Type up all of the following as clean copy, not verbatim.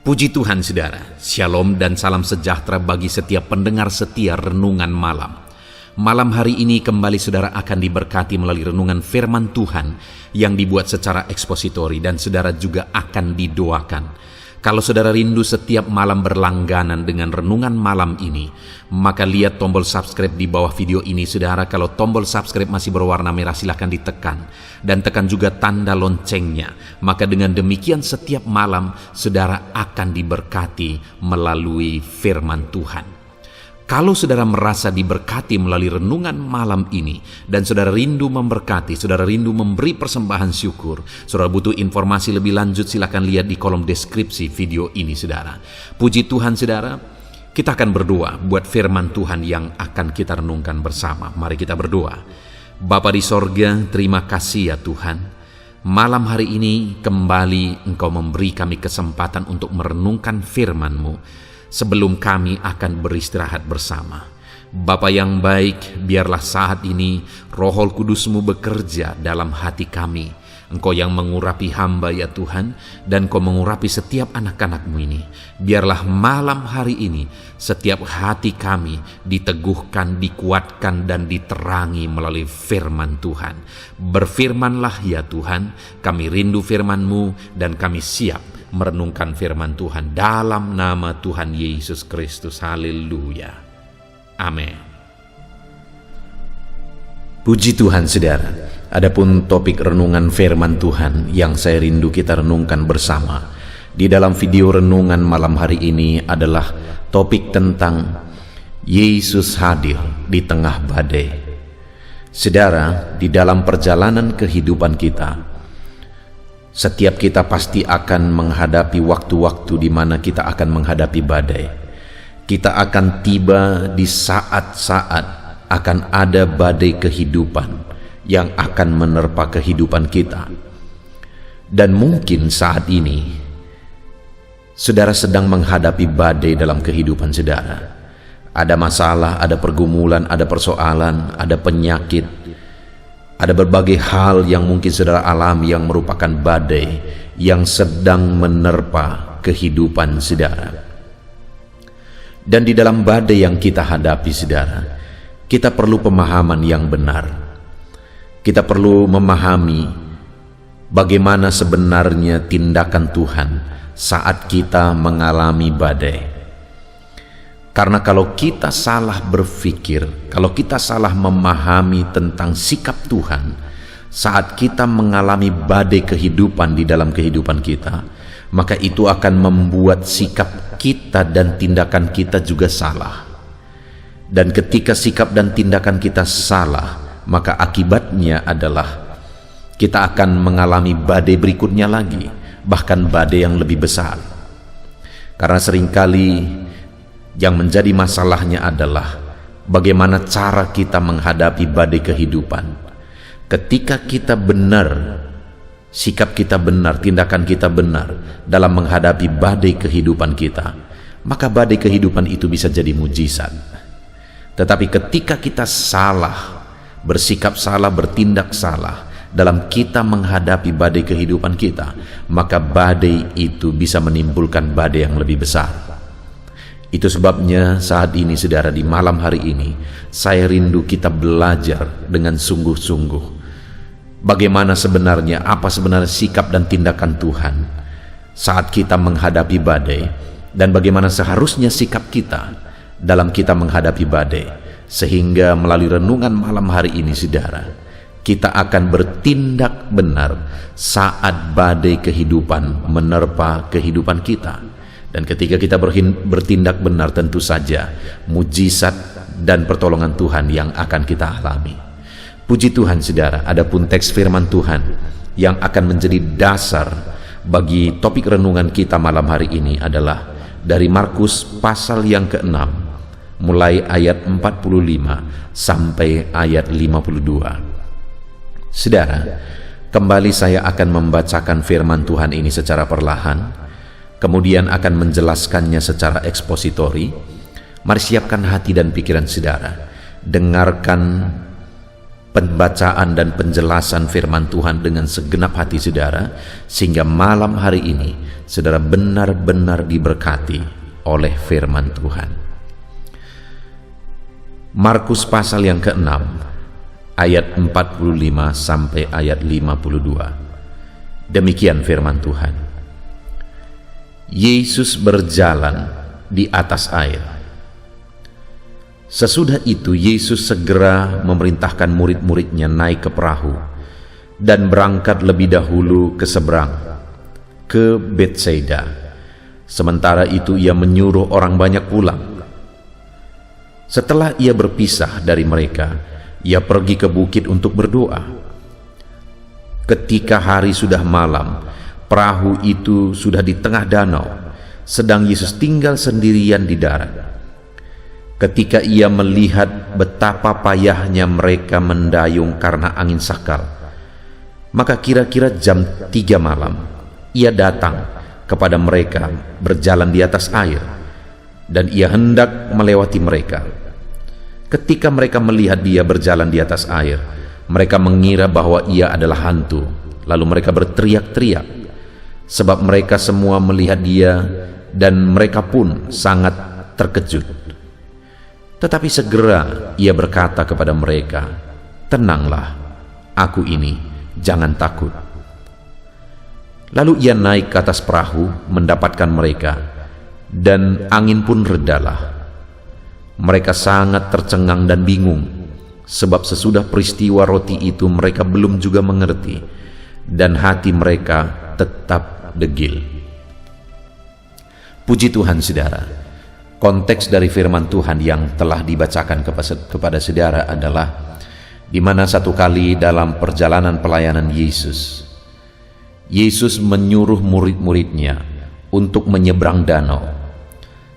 Puji Tuhan saudara, shalom dan salam sejahtera bagi setiap pendengar setia Renungan Malam. Malam hari ini kembali saudara akan diberkati melalui renungan firman Tuhan yang dibuat secara ekspositori dan saudara juga akan didoakan. Kalau saudara rindu setiap malam berlangganan dengan renungan malam ini, maka lihat tombol subscribe di bawah video ini saudara. Kalau tombol subscribe masih berwarna merah silahkan ditekan dan tekan juga tanda loncengnya. Maka dengan demikian setiap malam saudara akan diberkati melalui firman Tuhan. Kalau saudara merasa diberkati melalui renungan malam ini dan saudara rindu memberkati, saudara rindu memberi persembahan syukur, saudara butuh informasi lebih lanjut, silakan lihat di kolom deskripsi video ini saudara. Puji Tuhan saudara, kita akan berdoa buat firman Tuhan yang akan kita renungkan bersama. Mari kita berdoa. Bapa di sorga, terima kasih ya Tuhan. Malam hari ini kembali Engkau memberi kami kesempatan untuk merenungkan firman-Mu. Sebelum kami akan beristirahat bersama. Bapa yang baik, biarlah saat ini Roh Kudus-Mu bekerja dalam hati kami. Engkau yang mengurapi hamba ya Tuhan, dan Engkau mengurapi setiap anak-anak-Mu ini. Biarlah malam hari ini setiap hati kami diteguhkan, dikuatkan, dan diterangi melalui firman Tuhan. Berfirmanlah ya Tuhan, kami rindu firman-Mu dan kami siap merenungkan firman Tuhan dalam nama Tuhan Yesus Kristus. Haleluya. Amin. Puji Tuhan saudara. Adapun topik renungan firman Tuhan yang saya rindu kita renungkan bersama di dalam video renungan malam hari ini adalah topik tentang Yesus hadir di tengah badai. Saudara, di dalam perjalanan kehidupan kita, setiap kita pasti akan menghadapi waktu-waktu di mana kita akan menghadapi badai. Kita akan tiba di saat-saat akan ada badai kehidupan yang akan menerpa kehidupan kita. Dan mungkin saat ini saudara sedang menghadapi badai dalam kehidupan saudara. Ada masalah, ada pergumulan, ada persoalan, ada penyakit, ada berbagai hal yang mungkin saudara alami yang merupakan badai yang sedang menerpa kehidupan saudara. Dan di dalam badai yang kita hadapi saudara, kita perlu pemahaman yang benar. Kita perlu memahami bagaimana sebenarnya tindakan Tuhan saat kita mengalami badai. Karena kalau kita salah berpikir, kalau kita salah memahami tentang sikap Tuhan saat kita mengalami badai kehidupan di dalam kehidupan kita, maka itu akan membuat sikap kita dan tindakan kita juga salah. Dan ketika sikap dan tindakan kita salah, maka akibatnya adalah kita akan mengalami badai berikutnya lagi, bahkan badai yang lebih besar. Karena seringkali yang menjadi masalahnya adalah bagaimana cara kita menghadapi badai kehidupan. Ketika kita benar, sikap kita benar, tindakan kita benar dalam menghadapi badai kehidupan kita, maka badai kehidupan itu bisa jadi mujizat. Tetapi ketika kita salah, bersikap salah, bertindak salah dalam kita menghadapi badai kehidupan kita, maka badai itu bisa menimbulkan badai yang lebih besar. Itu sebabnya saat ini saudara, di malam hari ini saya rindu kita belajar dengan sungguh-sungguh bagaimana sebenarnya, apa sebenarnya sikap dan tindakan Tuhan saat kita menghadapi badai, dan bagaimana seharusnya sikap kita dalam kita menghadapi badai, sehingga melalui renungan malam hari ini saudara, kita akan bertindak benar saat badai kehidupan menerpa kehidupan kita. Dan ketika kita bertindak benar, tentu saja mujizat dan pertolongan Tuhan yang akan kita alami. Puji Tuhan saudara, adapun teks firman Tuhan yang akan menjadi dasar bagi topik renungan kita malam hari ini adalah dari Markus pasal yang ke-6, mulai ayat 45 sampai ayat 52. Saudara, kembali saya akan membacakan firman Tuhan ini secara perlahan, kemudian akan menjelaskannya secara ekspositori. Mari siapkan hati dan pikiran saudara, dengarkan pembacaan dan penjelasan firman Tuhan dengan segenap hati saudara, sehingga malam hari ini saudara benar-benar diberkati oleh firman Tuhan. Markus pasal yang ke-6 ayat 45 sampai ayat 52. Demikian firman Tuhan. Yesus berjalan di atas air. Sesudah itu Yesus segera memerintahkan murid-muridnya naik ke perahu dan berangkat lebih dahulu ke seberang, ke Betsaida. Sementara itu ia menyuruh orang banyak pulang. Setelah ia berpisah dari mereka, ia pergi ke bukit untuk berdoa. Ketika hari sudah malam, perahu itu sudah di tengah danau, sedang Yesus tinggal sendirian di darat. Ketika ia melihat betapa payahnya mereka mendayung karena angin sakal, maka kira-kira jam 3 malam, ia datang kepada mereka berjalan di atas air, dan ia hendak melewati mereka. Ketika mereka melihat dia berjalan di atas air, mereka mengira bahwa ia adalah hantu, lalu mereka berteriak-teriak, sebab mereka semua melihat dia, dan mereka pun sangat terkejut. Tetapi segera ia berkata kepada mereka, "Tenanglah, aku ini, jangan takut." Lalu ia naik ke atas perahu mendapatkan mereka, dan angin pun redalah. Mereka sangat tercengang dan bingung, sebab sesudah peristiwa roti itu mereka belum juga mengerti, dan hati mereka tetap degil. Puji Tuhan saudara. Konteks dari firman Tuhan yang telah dibacakan kepada saudara adalah di mana satu kali dalam perjalanan pelayanan Yesus menyuruh murid-muridnya untuk menyeberang danau,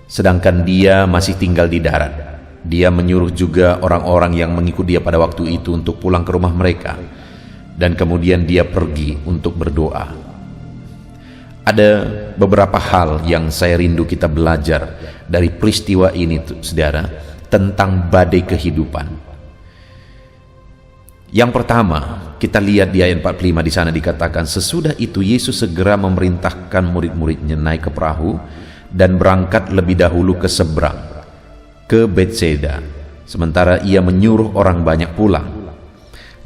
sedangkan dia masih tinggal di darat. Dia menyuruh juga orang-orang yang mengikut dia pada waktu itu untuk pulang ke rumah mereka, dan kemudian dia pergi untuk berdoa. Ada beberapa hal yang saya rindu kita belajar dari peristiwa ini, saudara, tentang badai kehidupan. Yang pertama, kita lihat di ayat 45 di sana dikatakan, sesudah itu Yesus segera memerintahkan murid-muridnya naik ke perahu dan berangkat lebih dahulu ke seberang, ke Betsaida, sementara ia menyuruh orang banyak pulang.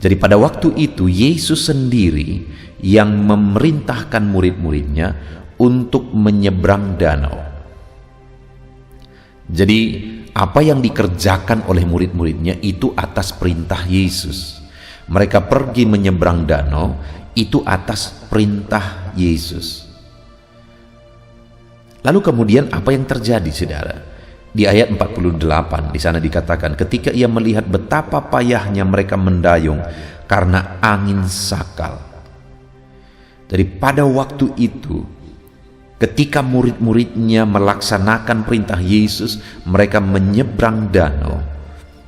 Jadi pada waktu itu Yesus sendiri yang memerintahkan murid-muridnya untuk menyeberang danau. Jadi apa yang dikerjakan oleh murid-muridnya itu atas perintah Yesus. Mereka pergi menyeberang danau itu atas perintah Yesus. Lalu kemudian apa yang terjadi, saudara? Di ayat 48 di sana dikatakan, ketika ia melihat betapa payahnya mereka mendayung karena angin sakal. Jadi pada waktu itu, ketika murid-muridnya melaksanakan perintah Yesus, mereka menyeberang danau.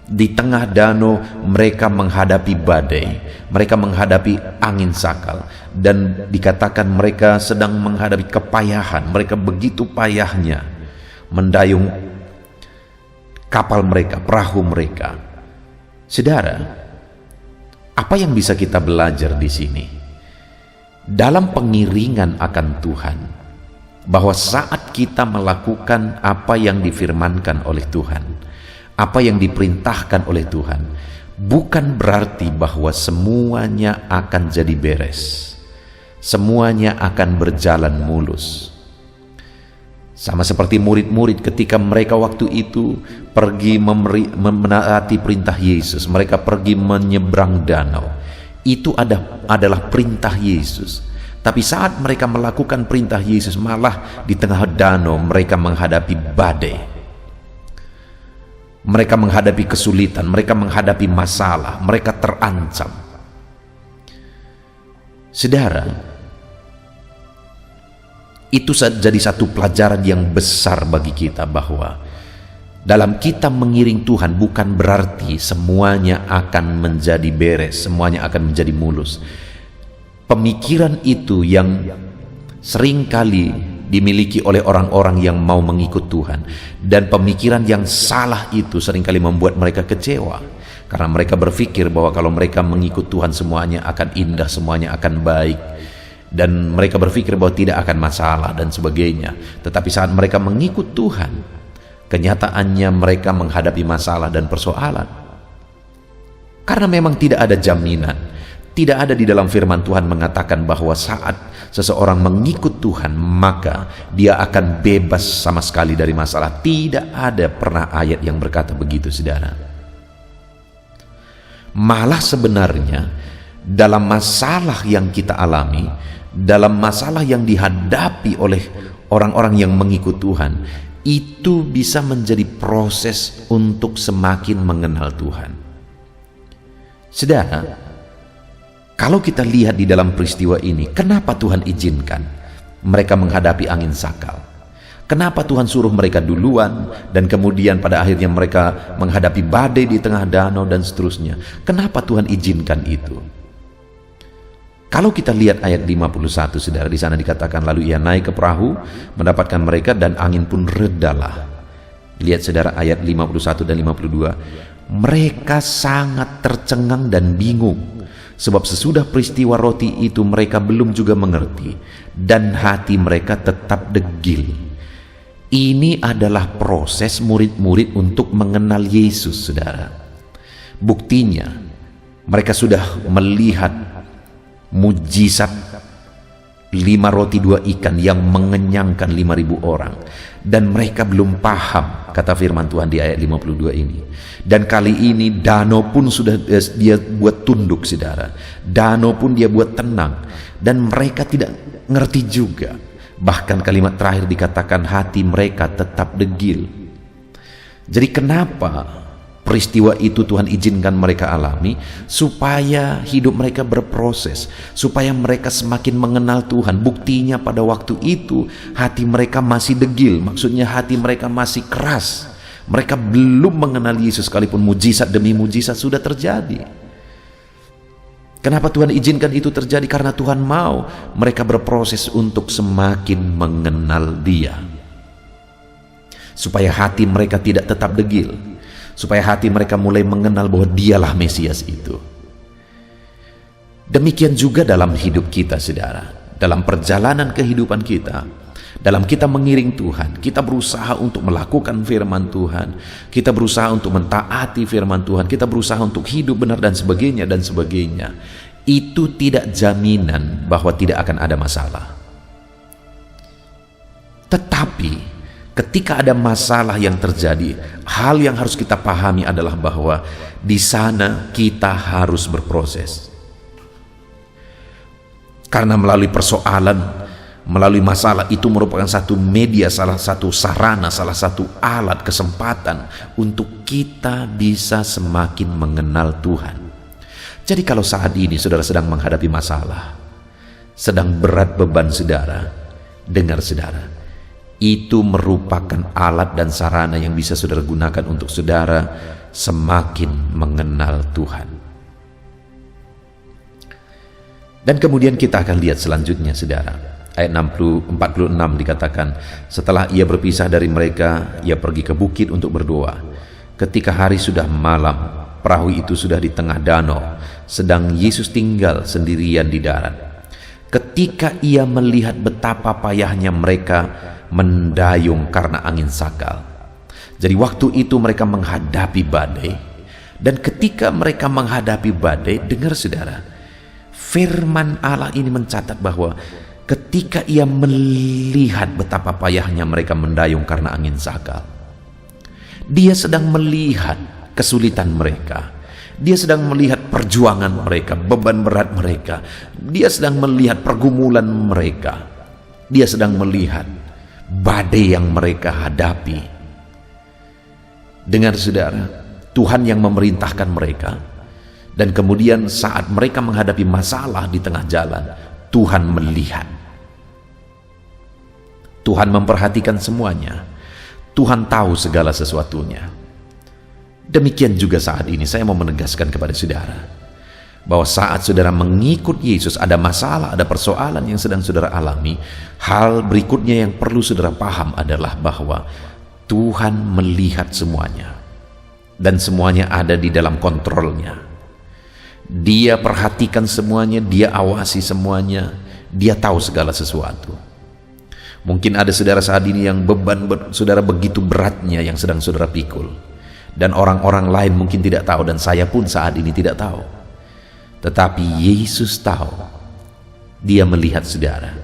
Di tengah danau mereka menghadapi badai, mereka menghadapi angin sakal, dan dikatakan mereka sedang menghadapi kepayahan. Mereka begitu payahnya mendayung kapal mereka, perahu mereka. Saudara, apa yang bisa kita belajar di sini? Dalam pengiringan akan Tuhan, bahwa saat kita melakukan apa yang difirmankan oleh Tuhan, apa yang diperintahkan oleh Tuhan, bukan berarti bahwa semuanya akan jadi beres, semuanya akan berjalan mulus. Sama seperti murid-murid ketika mereka waktu itu pergi menaati perintah Yesus, mereka pergi menyeberang danau. Itu adalah perintah Yesus. Tapi saat mereka melakukan perintah Yesus, malah di tengah danau mereka menghadapi badai. Mereka menghadapi kesulitan, mereka menghadapi masalah, mereka terancam. Saudara, itu jadi satu pelajaran yang besar bagi kita, bahwa dalam kita mengiring Tuhan bukan berarti semuanya akan menjadi beres, semuanya akan menjadi mulus. Pemikiran itu yang seringkali dimiliki oleh orang-orang yang mau mengikut Tuhan, dan pemikiran yang salah itu seringkali membuat mereka kecewa. Karena mereka berpikir bahwa kalau mereka mengikut Tuhan semuanya akan indah, semuanya akan baik. Dan mereka berpikir bahwa tidak akan masalah dan sebagainya. Tetapi saat mereka mengikut Tuhan, kenyataannya mereka menghadapi masalah dan persoalan. Karena memang tidak ada jaminan. Tidak ada di dalam firman Tuhan mengatakan bahwa saat seseorang mengikut Tuhan maka dia akan bebas sama sekali dari masalah. Tidak ada pernah ayat yang berkata begitu, saudara. Malah sebenarnya dalam masalah yang kita alami, dalam masalah yang dihadapi oleh orang-orang yang mengikut Tuhan, itu bisa menjadi proses untuk semakin mengenal Tuhan. Saudara, kalau kita lihat di dalam peristiwa ini, kenapa Tuhan izinkan mereka menghadapi angin sakal? Kenapa Tuhan suruh mereka duluan dan kemudian pada akhirnya mereka menghadapi badai di tengah danau dan seterusnya? Kenapa Tuhan izinkan itu? Kalau kita lihat ayat 51, saudara, di sana dikatakan lalu ia naik ke perahu mendapatkan mereka dan angin pun redalah. Lihat saudara ayat 51 dan 52. Mereka sangat tercengang dan bingung. Sebab sesudah peristiwa roti itu mereka belum juga mengerti dan hati mereka tetap degil. Ini adalah proses murid-murid untuk mengenal Yesus, saudara. Buktinya mereka sudah melihat mujizat 5 roti 2 ikan yang mengenyangkan 5.000 orang, dan mereka belum paham kata firman Tuhan di ayat 52 ini. Dan kali ini danau pun sudah dia buat tunduk, saudara. Danau pun dia buat tenang, dan mereka tidak ngerti juga. Bahkan kalimat terakhir dikatakan hati mereka tetap degil. Jadi kenapa peristiwa itu Tuhan izinkan mereka alami? Supaya hidup mereka berproses, supaya mereka semakin mengenal Tuhan. Buktinya pada waktu itu hati mereka masih degil, maksudnya hati mereka masih keras. Mereka belum mengenal Yesus, sekalipun mujizat demi mujizat sudah terjadi. Kenapa Tuhan izinkan itu terjadi? Karena Tuhan mau mereka berproses untuk semakin mengenal Dia, supaya hati mereka tidak tetap degil, supaya hati mereka mulai mengenal bahwa Dialah Mesias itu. Demikian juga dalam hidup kita, saudara. Dalam perjalanan kehidupan kita, dalam kita mengiring Tuhan, kita berusaha untuk melakukan firman Tuhan, kita berusaha untuk mentaati firman Tuhan, kita berusaha untuk hidup benar dan sebagainya dan sebagainya. Itu tidak jaminan bahwa tidak akan ada masalah. Tetapi ketika ada masalah yang terjadi, hal yang harus kita pahami adalah bahwa di sana kita harus berproses. Karena melalui persoalan, melalui masalah itu merupakan satu media, salah satu sarana, salah satu alat, kesempatan untuk kita bisa semakin mengenal Tuhan. Jadi kalau saat ini saudara sedang menghadapi masalah, sedang berat beban saudara, dengar saudara, itu merupakan alat dan sarana yang bisa saudara gunakan untuk saudara semakin mengenal Tuhan. Dan kemudian kita akan lihat selanjutnya, saudara. Ayat 46 dikatakan, setelah ia berpisah dari mereka, ia pergi ke bukit untuk berdoa. Ketika hari sudah malam, perahu itu sudah di tengah danau, sedang Yesus tinggal sendirian di darat. Ketika ia melihat betapa payahnya mereka mendayung karena angin sakal. Jadi waktu itu mereka menghadapi badai. Dan ketika mereka menghadapi badai, dengar saudara, firman Allah ini mencatat bahwa ketika ia melihat betapa payahnya mereka mendayung karena angin sakal, dia sedang melihat kesulitan mereka, dia sedang melihat perjuangan mereka, beban berat mereka, dia sedang melihat pergumulan mereka, dia sedang melihat badai yang mereka hadapi. Dengar saudara, Tuhan yang memerintahkan mereka, dan kemudian saat mereka menghadapi masalah di tengah jalan, Tuhan melihat, Tuhan memperhatikan semuanya, Tuhan tahu segala sesuatunya. Demikian juga saat ini saya mau menegaskan kepada saudara bahwa saat saudara mengikut Yesus, ada masalah, ada persoalan yang sedang saudara alami, hal berikutnya yang perlu saudara paham adalah bahwa Tuhan melihat semuanya. dan semuanya ada di dalam kontrolnya. Dia perhatikan semuanya, dia awasi semuanya, dia tahu segala sesuatu. Mungkin ada saudara saat ini yang beban saudara begitu beratnya yang sedang saudara pikul, dan orang-orang lain mungkin tidak tahu, dan saya pun saat ini tidak tahu. Tetapi Yesus tahu. Dia melihat saudara.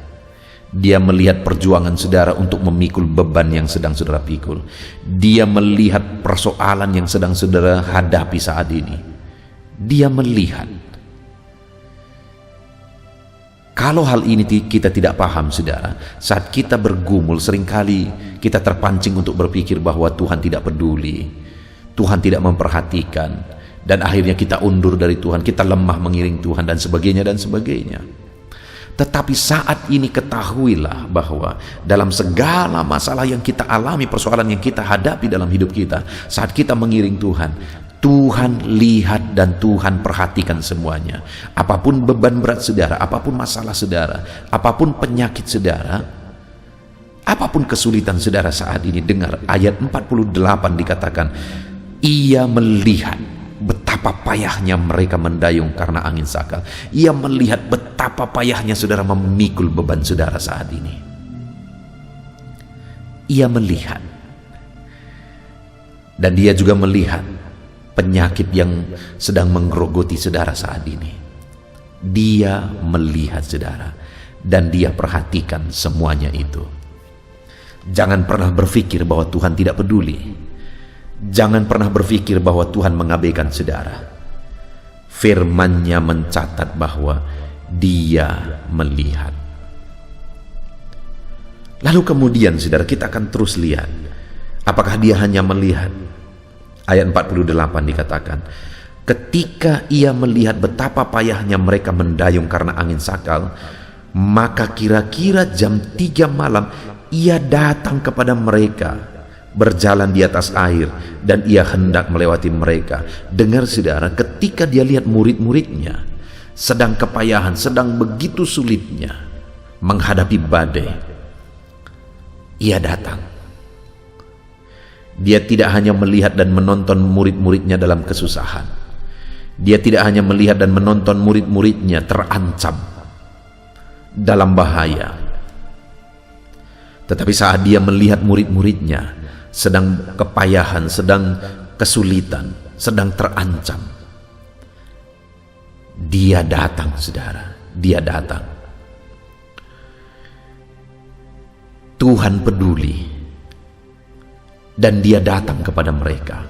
Dia melihat perjuangan saudara untuk memikul beban yang sedang saudara pikul. Dia melihat persoalan yang sedang saudara hadapi saat ini. Dia melihat. Kalau hal ini kita tidak paham saudara, saat kita bergumul seringkali kita terpancing untuk berpikir bahwa Tuhan tidak peduli, Tuhan tidak memperhatikan, dan akhirnya kita undur dari Tuhan, kita lemah mengiring Tuhan, dan sebagainya dan sebagainya. Tetapi saat ini ketahuilah bahwa dalam segala masalah yang kita alami, persoalan yang kita hadapi dalam hidup kita, saat kita mengiring Tuhan, Tuhan lihat dan Tuhan perhatikan semuanya. Apapun beban berat saudara, apapun masalah saudara, apapun penyakit saudara, apapun kesulitan saudara saat ini, dengar ayat 48 dikatakan, Ia melihat betapa payahnya mereka mendayung karena angin sakal. Ia melihat betapa payahnya saudara memikul beban saudara saat ini. Ia melihat. Dan dia juga melihat penyakit yang sedang menggerogoti saudara saat ini. Dia melihat saudara, dan dia perhatikan semuanya itu. Jangan pernah berpikir bahwa Tuhan tidak peduli. Jangan pernah berpikir bahwa Tuhan mengabaikan saudara. Firman-Nya mencatat bahwa Dia melihat. Lalu kemudian saudara, kita akan terus lihat, apakah Dia hanya melihat? Ayat 48 dikatakan, ketika Ia melihat betapa payahnya mereka mendayung karena angin sakal, maka kira-kira jam 3 malam Ia datang kepada mereka, berjalan di atas air, dan Ia hendak melewati mereka. Dengar saudara, ketika Dia lihat murid-muridnya sedang kepayahan, sedang begitu sulitnya menghadapi badai, Ia datang. Dia tidak hanya melihat dan menonton murid-muridnya dalam kesusahan. Dia tidak hanya melihat dan menonton murid-muridnya terancam dalam bahaya. Tetapi saat Dia melihat murid-muridnya sedang kepayahan, sedang kesulitan, sedang terancam, Dia datang saudara. Dia datang. Tuhan peduli, dan Dia datang kepada mereka.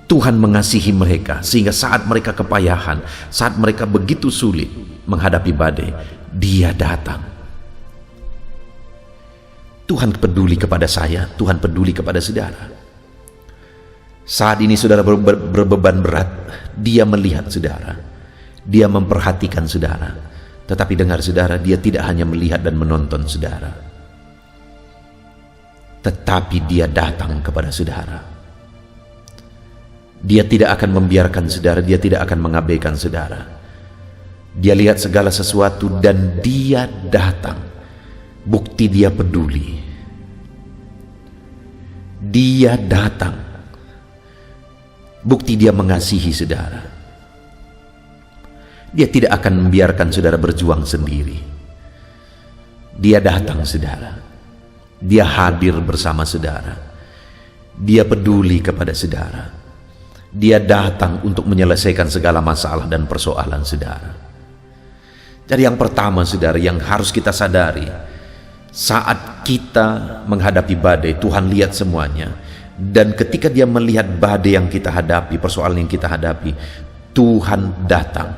Tuhan mengasihi mereka, sehingga saat mereka kepayahan, saat mereka begitu sulit menghadapi badai, Dia datang. Tuhan peduli kepada saya, Tuhan peduli kepada saudara. Saat ini saudara berbeban berat, Dia melihat saudara, Dia memperhatikan saudara. Tetapi dengar saudara, Dia tidak hanya melihat dan menonton saudara, tetapi Dia datang kepada saudara. Dia tidak akan membiarkan saudara, Dia tidak akan mengabaikan saudara. Dia lihat segala sesuatu dan Dia datang. Bukti Dia peduli. Dia datang. Bukti Dia mengasihi saudara. Dia tidak akan membiarkan saudara berjuang sendiri. Dia datang saudara. Dia hadir bersama saudara. Dia peduli kepada saudara. Dia datang untuk menyelesaikan segala masalah dan persoalan saudara. Jadi yang pertama saudara, yang harus kita sadari, saat kita menghadapi badai, Tuhan lihat semuanya. Dan ketika Dia melihat badai yang kita hadapi, persoalan yang kita hadapi, Tuhan datang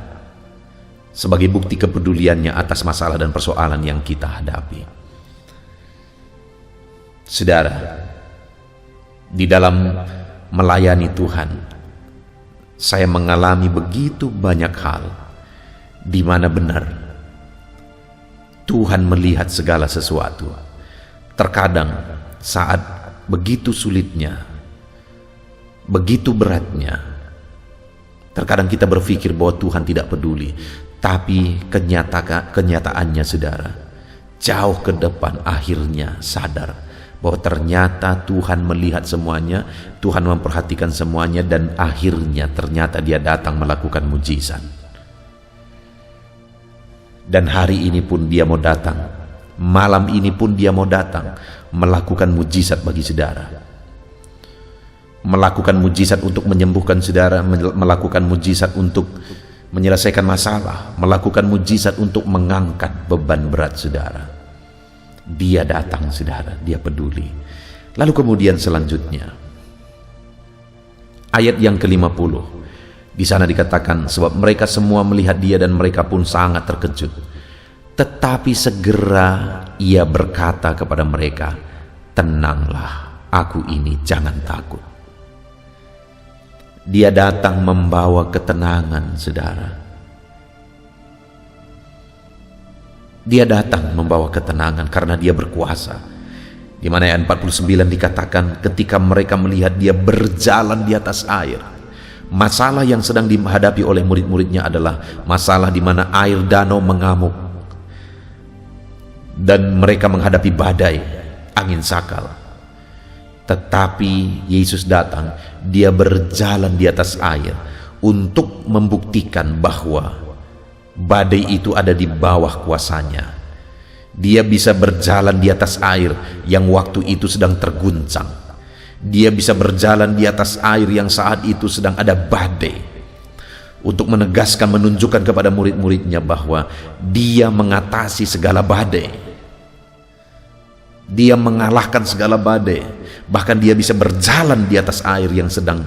sebagai bukti kepeduliannya atas masalah dan persoalan yang kita hadapi. Saudara, di dalam melayani Tuhan, saya mengalami begitu banyak hal di mana benar Tuhan melihat segala sesuatu. Terkadang saat begitu sulitnya, begitu beratnya, terkadang kita berpikir bahwa Tuhan tidak peduli. Tapi kenyataannya saudara, jauh ke depan akhirnya sadar bahwa ternyata Tuhan melihat semuanya, Tuhan memperhatikan semuanya, dan akhirnya ternyata dia datang melakukan mujizat. Dan hari ini pun dia mau datang, malam ini pun dia mau datang melakukan mujizat bagi saudara. Melakukan mujizat untuk menyembuhkan saudara, melakukan mujizat untuk menyelesaikan masalah, melakukan mujizat untuk mengangkat beban berat saudara. Dia datang saudara, dia peduli. Lalu kemudian selanjutnya, ayat yang ke-50, di sana dikatakan, sebab mereka semua melihat dia dan mereka pun sangat terkejut. Tetapi segera ia berkata kepada mereka, tenanglah, aku ini, jangan takut. Dia datang membawa ketenangan saudara. Dia datang membawa ketenangan karena dia berkuasa. Di mana ayat 49 dikatakan, ketika mereka melihat dia berjalan di atas air. Masalah yang sedang dihadapi oleh murid-muridnya adalah masalah di mana air danau mengamuk dan mereka menghadapi badai, angin sakal. Tetapi Yesus datang, dia berjalan di atas air untuk membuktikan bahwa badai itu ada di bawah kuasanya. Dia bisa berjalan di atas air yang waktu itu sedang terguncang. Dia bisa berjalan di atas air yang saat itu sedang ada badai, untuk menegaskan, menunjukkan kepada murid-muridnya bahwa dia mengatasi segala badai. Dia mengalahkan segala badai. Bahkan dia bisa berjalan di atas air yang sedang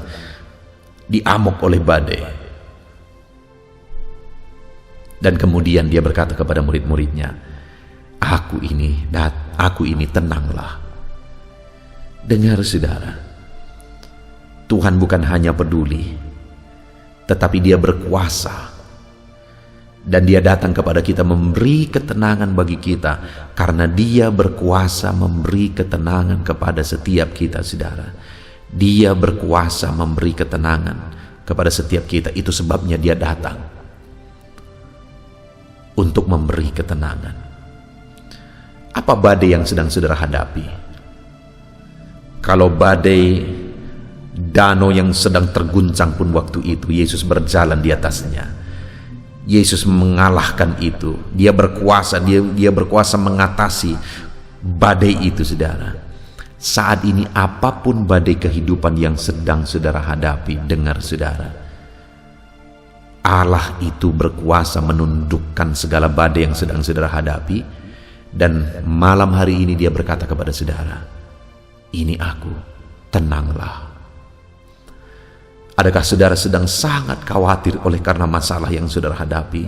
diamuk oleh badai. Dan kemudian dia berkata kepada murid-muridnya, aku ini tenanglah. Dengar saudara, Tuhan bukan hanya peduli, tetapi dia berkuasa. Dan dia datang kepada kita memberi ketenangan bagi kita, karena dia berkuasa memberi ketenangan kepada setiap kita saudara. Dia berkuasa memberi ketenangan kepada setiap kita. Itu sebabnya dia datang untuk memberi ketenangan. Apa badai yang sedang saudara hadapi? Kalau badai danau yang sedang terguncang pun waktu itu Yesus berjalan di atasnya. Yesus mengalahkan itu. Dia berkuasa, dia berkuasa mengatasi badai itu saudara. Saat ini apapun badai kehidupan yang sedang saudara hadapi, dengar saudara, Allah itu berkuasa menundukkan segala badai yang sedang saudara hadapi. Dan malam hari ini dia berkata kepada saudara, ini aku, tenanglah. Adakah saudara sedang sangat khawatir oleh karena masalah yang saudara hadapi?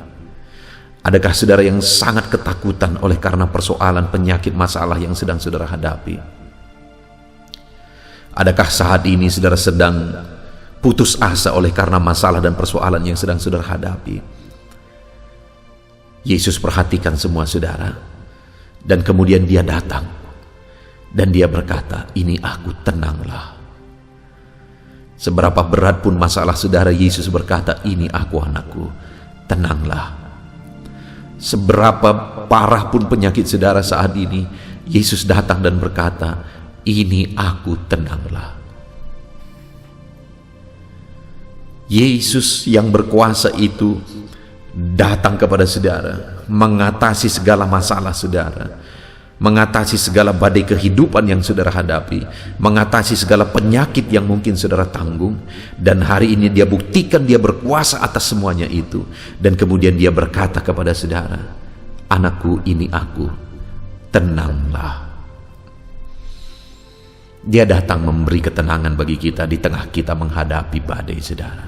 Adakah saudara yang sangat ketakutan oleh karena persoalan, penyakit, masalah yang sedang saudara hadapi? Adakah saat ini saudara sedang putus asa oleh karena masalah dan persoalan yang sedang saudara hadapi? Yesus perhatikan semua saudara, dan kemudian dia datang dan dia berkata, ini aku, tenanglah. Seberapa berat pun masalah saudara, Yesus berkata, ini aku anakku, tenanglah. Seberapa parah pun penyakit saudara saat ini, Yesus datang dan berkata, ini aku, tenanglah. Yesus yang berkuasa itu datang kepada saudara, mengatasi segala masalah saudara, mengatasi segala badai kehidupan yang saudara hadapi, mengatasi segala penyakit yang mungkin saudara tanggung. Dan hari ini dia buktikan dia berkuasa atas semuanya itu. Dan kemudian dia berkata kepada saudara, anakku, ini aku, tenanglah. Dia datang memberi ketenangan bagi kita di tengah kita menghadapi badai saudara.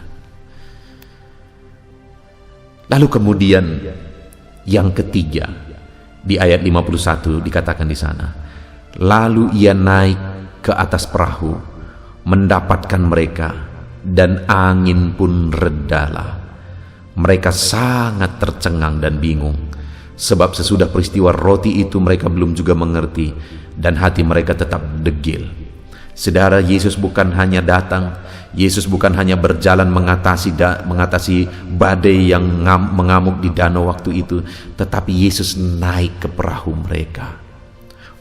Lalu kemudian yang ketiga, di ayat 51 dikatakan di sana, lalu ia naik ke atas perahu, mendapatkan mereka, dan angin pun redalah. Mereka sangat tercengang dan bingung, sebab sesudah peristiwa roti itu mereka belum juga mengerti, dan hati mereka tetap degil. Saudara, Yesus bukan hanya datang, Yesus bukan hanya berjalan mengatasi badai yang mengamuk di danau waktu itu, tetapi Yesus naik ke perahu mereka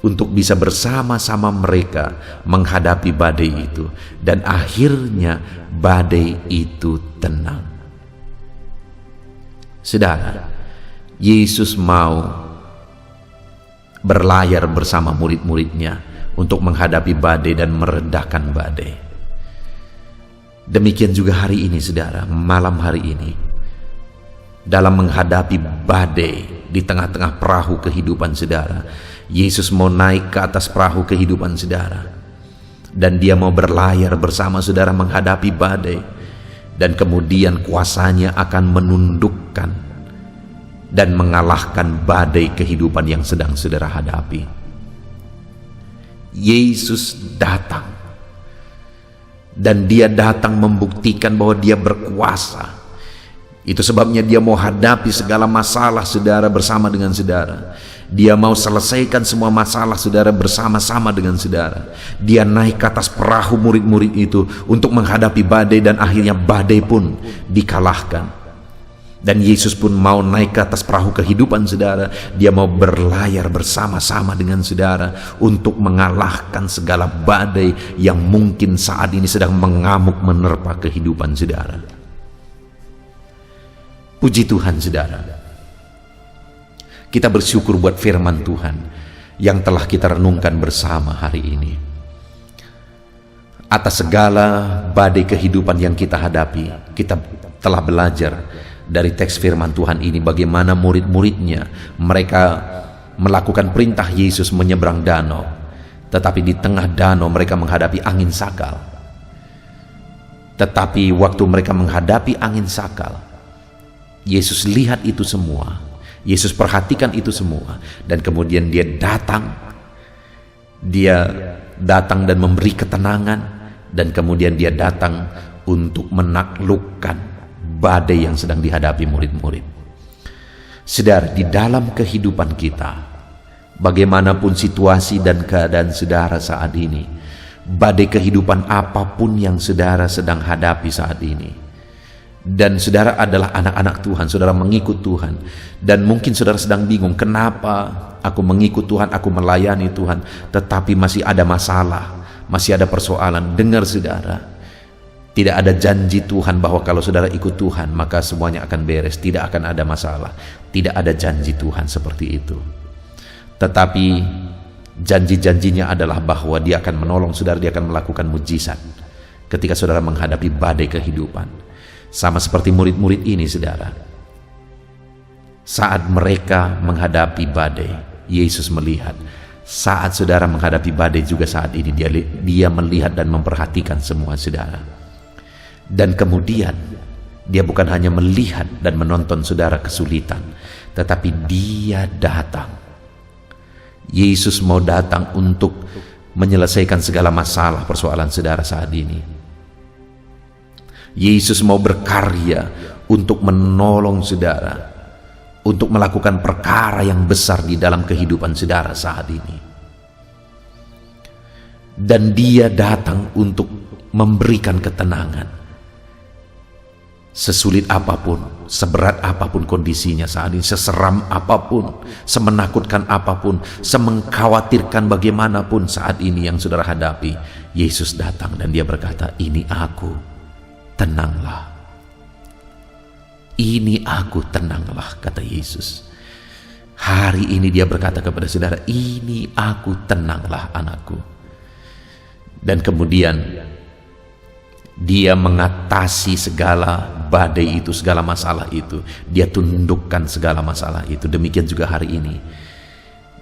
untuk bisa bersama-sama mereka menghadapi badai itu, dan akhirnya badai itu tenang. Saudara, Yesus mau berlayar bersama murid-muridnya untuk menghadapi badai dan meredahkan badai. Demikian juga hari ini, saudara, malam hari ini, dalam menghadapi badai di tengah-tengah perahu kehidupan saudara, Yesus mau naik ke atas perahu kehidupan saudara, dan dia mau berlayar bersama saudara menghadapi badai, dan kemudian kuasanya akan menundukkan dan mengalahkan badai kehidupan yang sedang saudara hadapi. Yesus datang, dan dia datang membuktikan bahwa dia berkuasa. Itu sebabnya dia mau hadapi segala masalah saudara bersama dengan saudara. Dia mau selesaikan semua masalah saudara bersama-sama dengan saudara. Dia naik ke atas perahu murid-murid itu untuk menghadapi badai, dan akhirnya badai pun dikalahkan. Dan Yesus pun mau naik ke atas perahu kehidupan saudara. Dia mau berlayar bersama-sama dengan saudara untuk mengalahkan segala badai yang mungkin saat ini sedang mengamuk menerpa kehidupan saudara. Puji Tuhan, saudara. Kita bersyukur buat firman Tuhan yang telah kita renungkan bersama hari ini. Atas segala badai kehidupan yang kita hadapi, kita telah belajar dari teks firman Tuhan ini bagaimana murid-muridnya mereka melakukan perintah Yesus menyeberang danau, tetapi di tengah danau mereka menghadapi angin sakal. Tetapi waktu mereka menghadapi angin sakal, Yesus lihat itu semua, Yesus perhatikan itu semua, dan kemudian dia datang dan memberi ketenangan, dan kemudian dia datang untuk menaklukkan badai yang sedang dihadapi murid-murid. Saudara, di dalam kehidupan kita, bagaimanapun situasi dan keadaan saudara saat ini, badai kehidupan apapun yang saudara sedang hadapi saat ini, dan saudara adalah anak-anak Tuhan, saudara mengikut Tuhan, dan mungkin saudara sedang bingung, kenapa aku mengikut Tuhan, aku melayani Tuhan, tetapi masih ada masalah, masih ada persoalan. Dengar saudara, tidak ada janji Tuhan bahwa kalau saudara ikut Tuhan maka semuanya akan beres, tidak akan ada masalah. Tidak ada janji Tuhan seperti itu. Tetapi janji-janjinya adalah bahwa dia akan menolong saudara, dia akan melakukan mujizat ketika saudara menghadapi badai kehidupan. Sama seperti murid-murid ini, saudara. Saat mereka menghadapi badai, Yesus melihat. Saat saudara menghadapi badai juga saat ini, dia melihat dan memperhatikan semua saudara. Dan kemudian, dia bukan hanya melihat dan menonton saudara kesulitan, tetapi dia datang. Yesus mau datang untuk menyelesaikan segala masalah persoalan saudara saat ini. Yesus mau berkarya untuk menolong saudara, untuk melakukan perkara yang besar di dalam kehidupan saudara saat ini. Dan dia datang untuk memberikan ketenangan. Sesulit apapun, seberat apapun kondisinya saat ini, seseram apapun, semenakutkan apapun, semengkhawatirkan bagaimanapun saat ini yang saudara hadapi, Yesus datang dan dia berkata, "Ini aku. Tenanglah. Ini aku, tenanglah," kata Yesus. Hari ini dia berkata kepada saudara, "Ini aku, tenanglah anakku." Dan kemudian dia mengatasi segala badai itu, segala masalah itu. Dia tundukkan segala masalah itu. Demikian juga hari ini.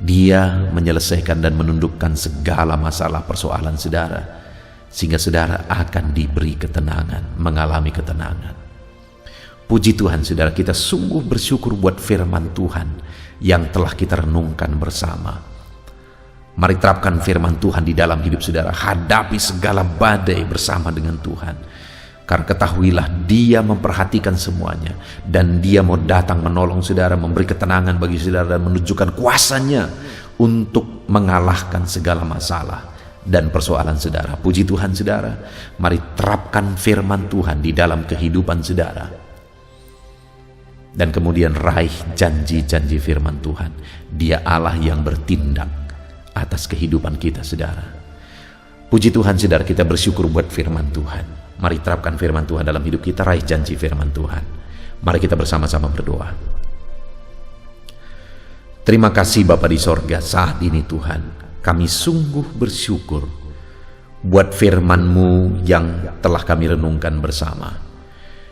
Dia menyelesaikan dan menundukkan segala masalah persoalan saudara, sehingga saudara akan diberi ketenangan, mengalami ketenangan. Puji Tuhan, saudara, kita sungguh bersyukur buat firman Tuhan yang telah kita renungkan bersama. Mari terapkan firman Tuhan di dalam hidup saudara. Hadapi segala badai bersama dengan Tuhan. Karena ketahuilah dia memperhatikan semuanya, dan dia mau datang menolong saudara, memberi ketenangan bagi saudara, dan menunjukkan kuasanya untuk mengalahkan segala masalah dan persoalan saudara. Puji Tuhan, saudara. Mari terapkan firman Tuhan di dalam kehidupan saudara, dan kemudian raih janji-janji firman Tuhan. Dia Allah yang bertindak atas kehidupan kita, saudara. Puji Tuhan, saudara, kita bersyukur buat firman Tuhan. Mari terapkan firman Tuhan dalam hidup kita, raih janji firman Tuhan. Mari kita bersama-sama berdoa. Terima kasih Bapa di sorga, saat ini Tuhan, kami sungguh bersyukur buat firman-Mu yang telah kami renungkan bersama.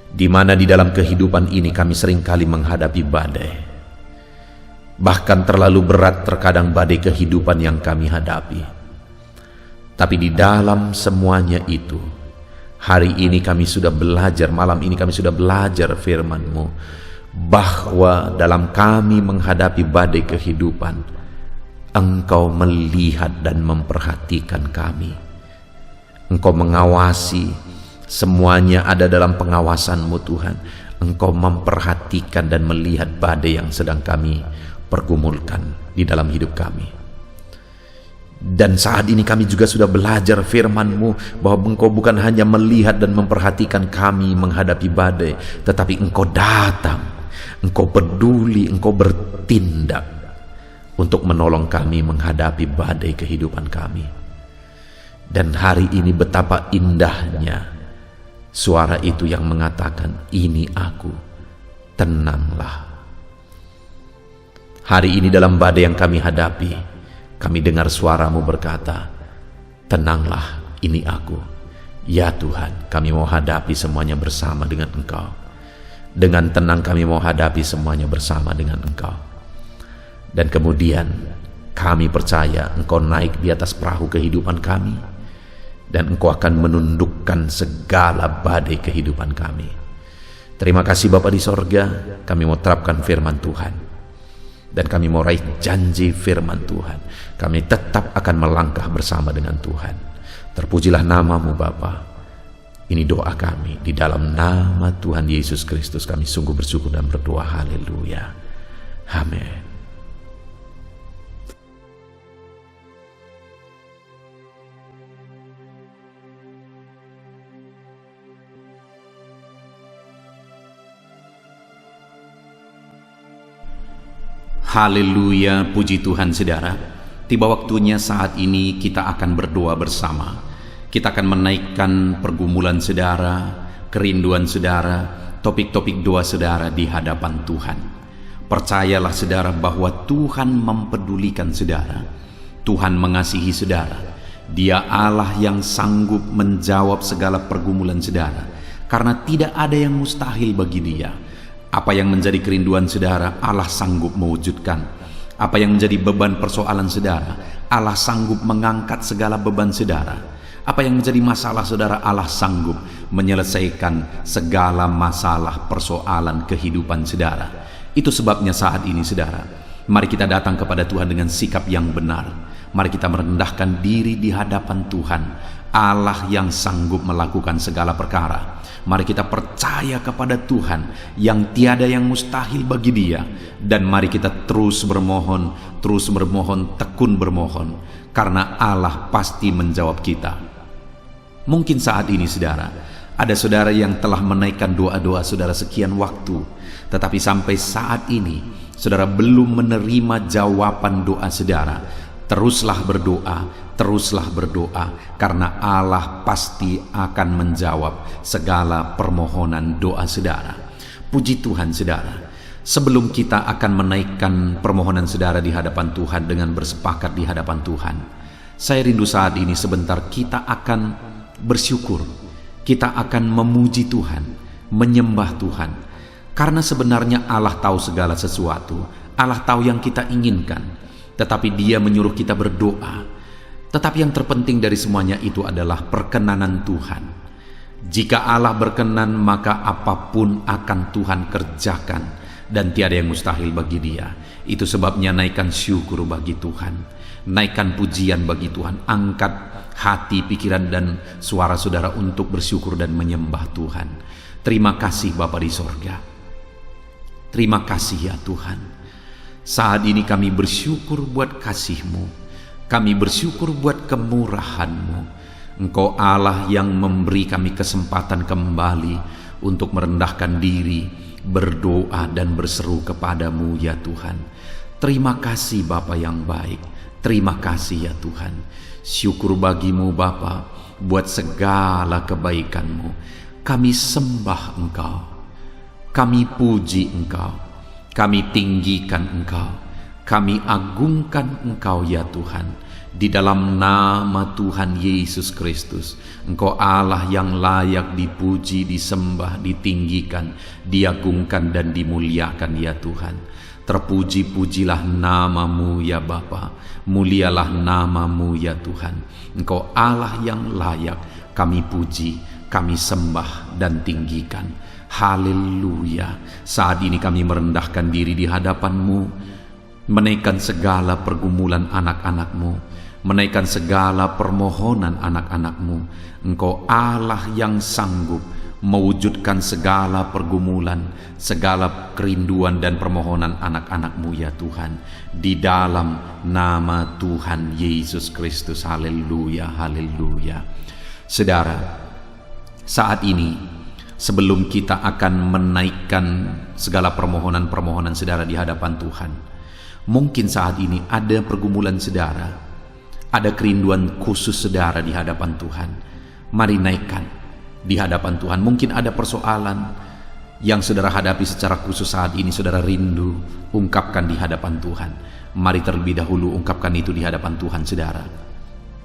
Di mana di dalam kehidupan ini kami seringkali menghadapi badai. Bahkan terlalu berat terkadang badai kehidupan yang kami hadapi. Tapi di dalam semuanya itu, hari ini kami sudah belajar, malam ini kami sudah belajar firman-Mu, bahwa dalam kami menghadapi badai kehidupan, Engkau melihat dan memperhatikan kami. Engkau mengawasi, semuanya ada dalam pengawasan-Mu Tuhan. Engkau memperhatikan dan melihat badai yang sedang kami pergumulkan di dalam hidup kami. Dan saat ini kami juga sudah belajar firman-Mu, bahwa Engkau bukan hanya melihat dan memperhatikan kami menghadapi badai, tetapi Engkau datang, Engkau peduli, Engkau bertindak untuk menolong kami menghadapi badai kehidupan kami. Dan hari ini betapa indahnya suara itu yang mengatakan, "Ini aku, tenanglah." Hari ini dalam badai yang kami hadapi, kami dengar suara-Mu berkata, "Tenanglah, ini aku." Ya Tuhan, kami mau hadapi semuanya bersama dengan Engkau. Dengan tenang kami mau hadapi semuanya bersama dengan Engkau. Dan kemudian kami percaya Engkau naik di atas perahu kehidupan kami, dan Engkau akan menundukkan segala badai kehidupan kami. Terima kasih Bapa di sorga, kami mau terapkan firman Tuhan. Dan kami mau raih janji firman Tuhan. Kami tetap akan melangkah bersama dengan Tuhan. Terpujilah nama-Mu Bapa. Ini doa kami, di dalam nama Tuhan Yesus Kristus kami sungguh bersyukur dan berdoa. Haleluya. Amin. Haleluya, puji Tuhan saudara. Tiba waktunya saat ini kita akan berdoa bersama. Kita akan menaikkan pergumulan saudara, kerinduan saudara, topik-topik doa saudara di hadapan Tuhan. Percayalah saudara bahwa Tuhan mempedulikan saudara. Tuhan mengasihi saudara. Dia Allah yang sanggup menjawab segala pergumulan saudara, karena tidak ada yang mustahil bagi Dia. Apa yang menjadi kerinduan saudara, Allah sanggup mewujudkan. Apa yang menjadi beban persoalan saudara, Allah sanggup mengangkat segala beban saudara. Apa yang menjadi masalah saudara, Allah sanggup menyelesaikan segala masalah persoalan kehidupan saudara. Itu sebabnya saat ini saudara, mari kita datang kepada Tuhan dengan sikap yang benar. Mari kita merendahkan diri di hadapan Tuhan, Allah yang sanggup melakukan segala perkara. Mari kita percaya kepada Tuhan yang tiada yang mustahil bagi Dia. Dan mari kita terus bermohon, tekun bermohon, karena Allah pasti menjawab kita. Mungkin saat ini saudara, ada saudara yang telah menaikkan doa-doa saudara sekian waktu, tetapi sampai saat ini saudara belum menerima jawaban doa saudara. Teruslah berdoa, karena Allah pasti akan menjawab segala permohonan doa saudara. Puji Tuhan saudara. Sebelum kita akan menaikkan permohonan saudara di hadapan Tuhan dengan bersepakat di hadapan Tuhan, saya rindu saat ini sebentar kita akan bersyukur. Kita akan memuji Tuhan, menyembah Tuhan. Karena sebenarnya Allah tahu segala sesuatu. Allah tahu yang kita inginkan. Tetapi Dia menyuruh kita berdoa. Tetapi yang terpenting dari semuanya itu adalah perkenanan Tuhan. Jika Allah berkenan, maka apapun akan Tuhan kerjakan, dan tiada yang mustahil bagi Dia. Itu sebabnya naikkan syukur bagi Tuhan, naikkan pujian bagi Tuhan. Angkat hati, pikiran, dan suara saudara untuk bersyukur dan menyembah Tuhan. Terima kasih Bapa di sorga. Terima kasih ya Tuhan. Saat ini kami bersyukur buat kasih-Mu. Kami bersyukur buat kemurahan-Mu. Engkau Allah yang memberi kami kesempatan kembali untuk merendahkan diri, berdoa dan berseru kepadamu ya Tuhan. Terima kasih Bapa yang baik. Terima kasih ya Tuhan. Syukur bagimu Bapa buat segala kebaikan-Mu. Kami sembah Engkau, kami puji Engkau, kami tinggikan Engkau, kami agungkan Engkau ya Tuhan. Di dalam nama Tuhan Yesus Kristus, Engkau Allah yang layak dipuji, disembah, ditinggikan, diagungkan dan dimuliakan ya Tuhan. Terpuji-pujilah nama-Mu ya Bapa, mulialah nama-Mu ya Tuhan. Engkau Allah yang layak kami puji, kami sembah dan tinggikan. Haleluya. Saat ini kami merendahkan diri di hadapan-Mu, menaikkan segala pergumulan anak-anak-Mu, menaikkan segala permohonan anak-anak-Mu. Engkau Allah yang sanggup mewujudkan segala pergumulan, segala kerinduan dan permohonan anak-anak-Mu ya Tuhan. Di dalam nama Tuhan Yesus Kristus. Haleluya, haleluya. Saudara, saat ini sebelum kita akan menaikkan segala permohonan-permohonan saudara di hadapan Tuhan, mungkin saat ini ada pergumulan saudara, ada kerinduan khusus saudara di hadapan Tuhan. Mari naikkan di hadapan Tuhan. Mungkin ada persoalan yang saudara hadapi secara khusus saat ini, saudara rindu, ungkapkan di hadapan Tuhan. Mari terlebih dahulu ungkapkan itu di hadapan Tuhan saudara.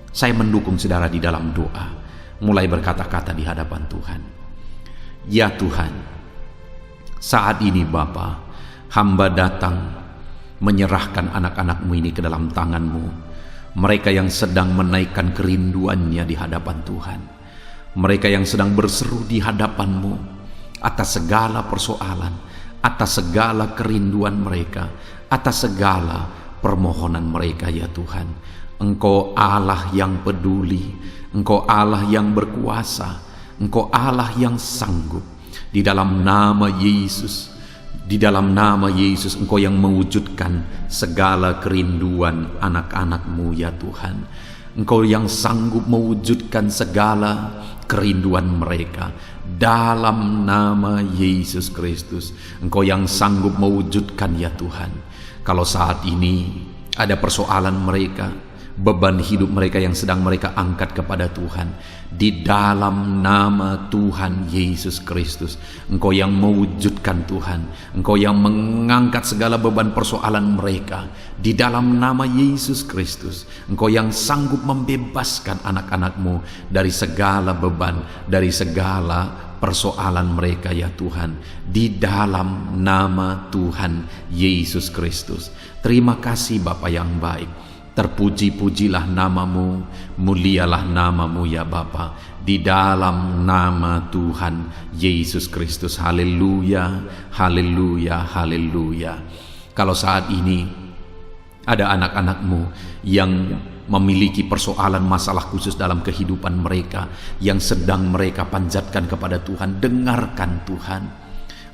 Saya mendukung saudara di dalam doa. Mulai berkata-kata di hadapan Tuhan. Ya Tuhan, saat ini Bapa, hamba datang menyerahkan anak-anak-Mu ini ke dalam tangan-Mu. Mereka yang sedang menaikkan kerinduannya di hadapan Tuhan. Mereka yang sedang berseru di hadapan-Mu atas segala persoalan, atas segala kerinduan mereka, atas segala permohonan mereka ya Tuhan. Engkau Allah yang peduli, Engkau Allah yang berkuasa, Engkau Allah yang sanggup. Di dalam nama Yesus, di dalam nama Yesus, Engkau yang mewujudkan segala kerinduan anak-anak-Mu ya Tuhan. Engkau yang sanggup mewujudkan segala kerinduan mereka. Dalam nama Yesus Kristus, Engkau yang sanggup mewujudkan ya Tuhan. Kalau saat ini ada persoalan mereka, beban hidup mereka yang sedang mereka angkat kepada Tuhan, di dalam nama Tuhan Yesus Kristus, Engkau yang mewujudkan Tuhan, Engkau yang mengangkat segala beban persoalan mereka, di dalam nama Yesus Kristus, Engkau yang sanggup membebaskan anak-anak-Mu dari segala beban, dari segala persoalan mereka ya Tuhan, di dalam nama Tuhan Yesus Kristus. Terima kasih Bapa yang baik. Terpuji-pujilah nama-Mu, mulialah nama-Mu ya Bapa, di dalam nama Tuhan Yesus Kristus. Haleluya, haleluya, haleluya. Kalau saat ini ada anak-anak-Mu yang memiliki persoalan masalah khusus dalam kehidupan mereka, yang sedang mereka panjatkan kepada Tuhan, dengarkan Tuhan.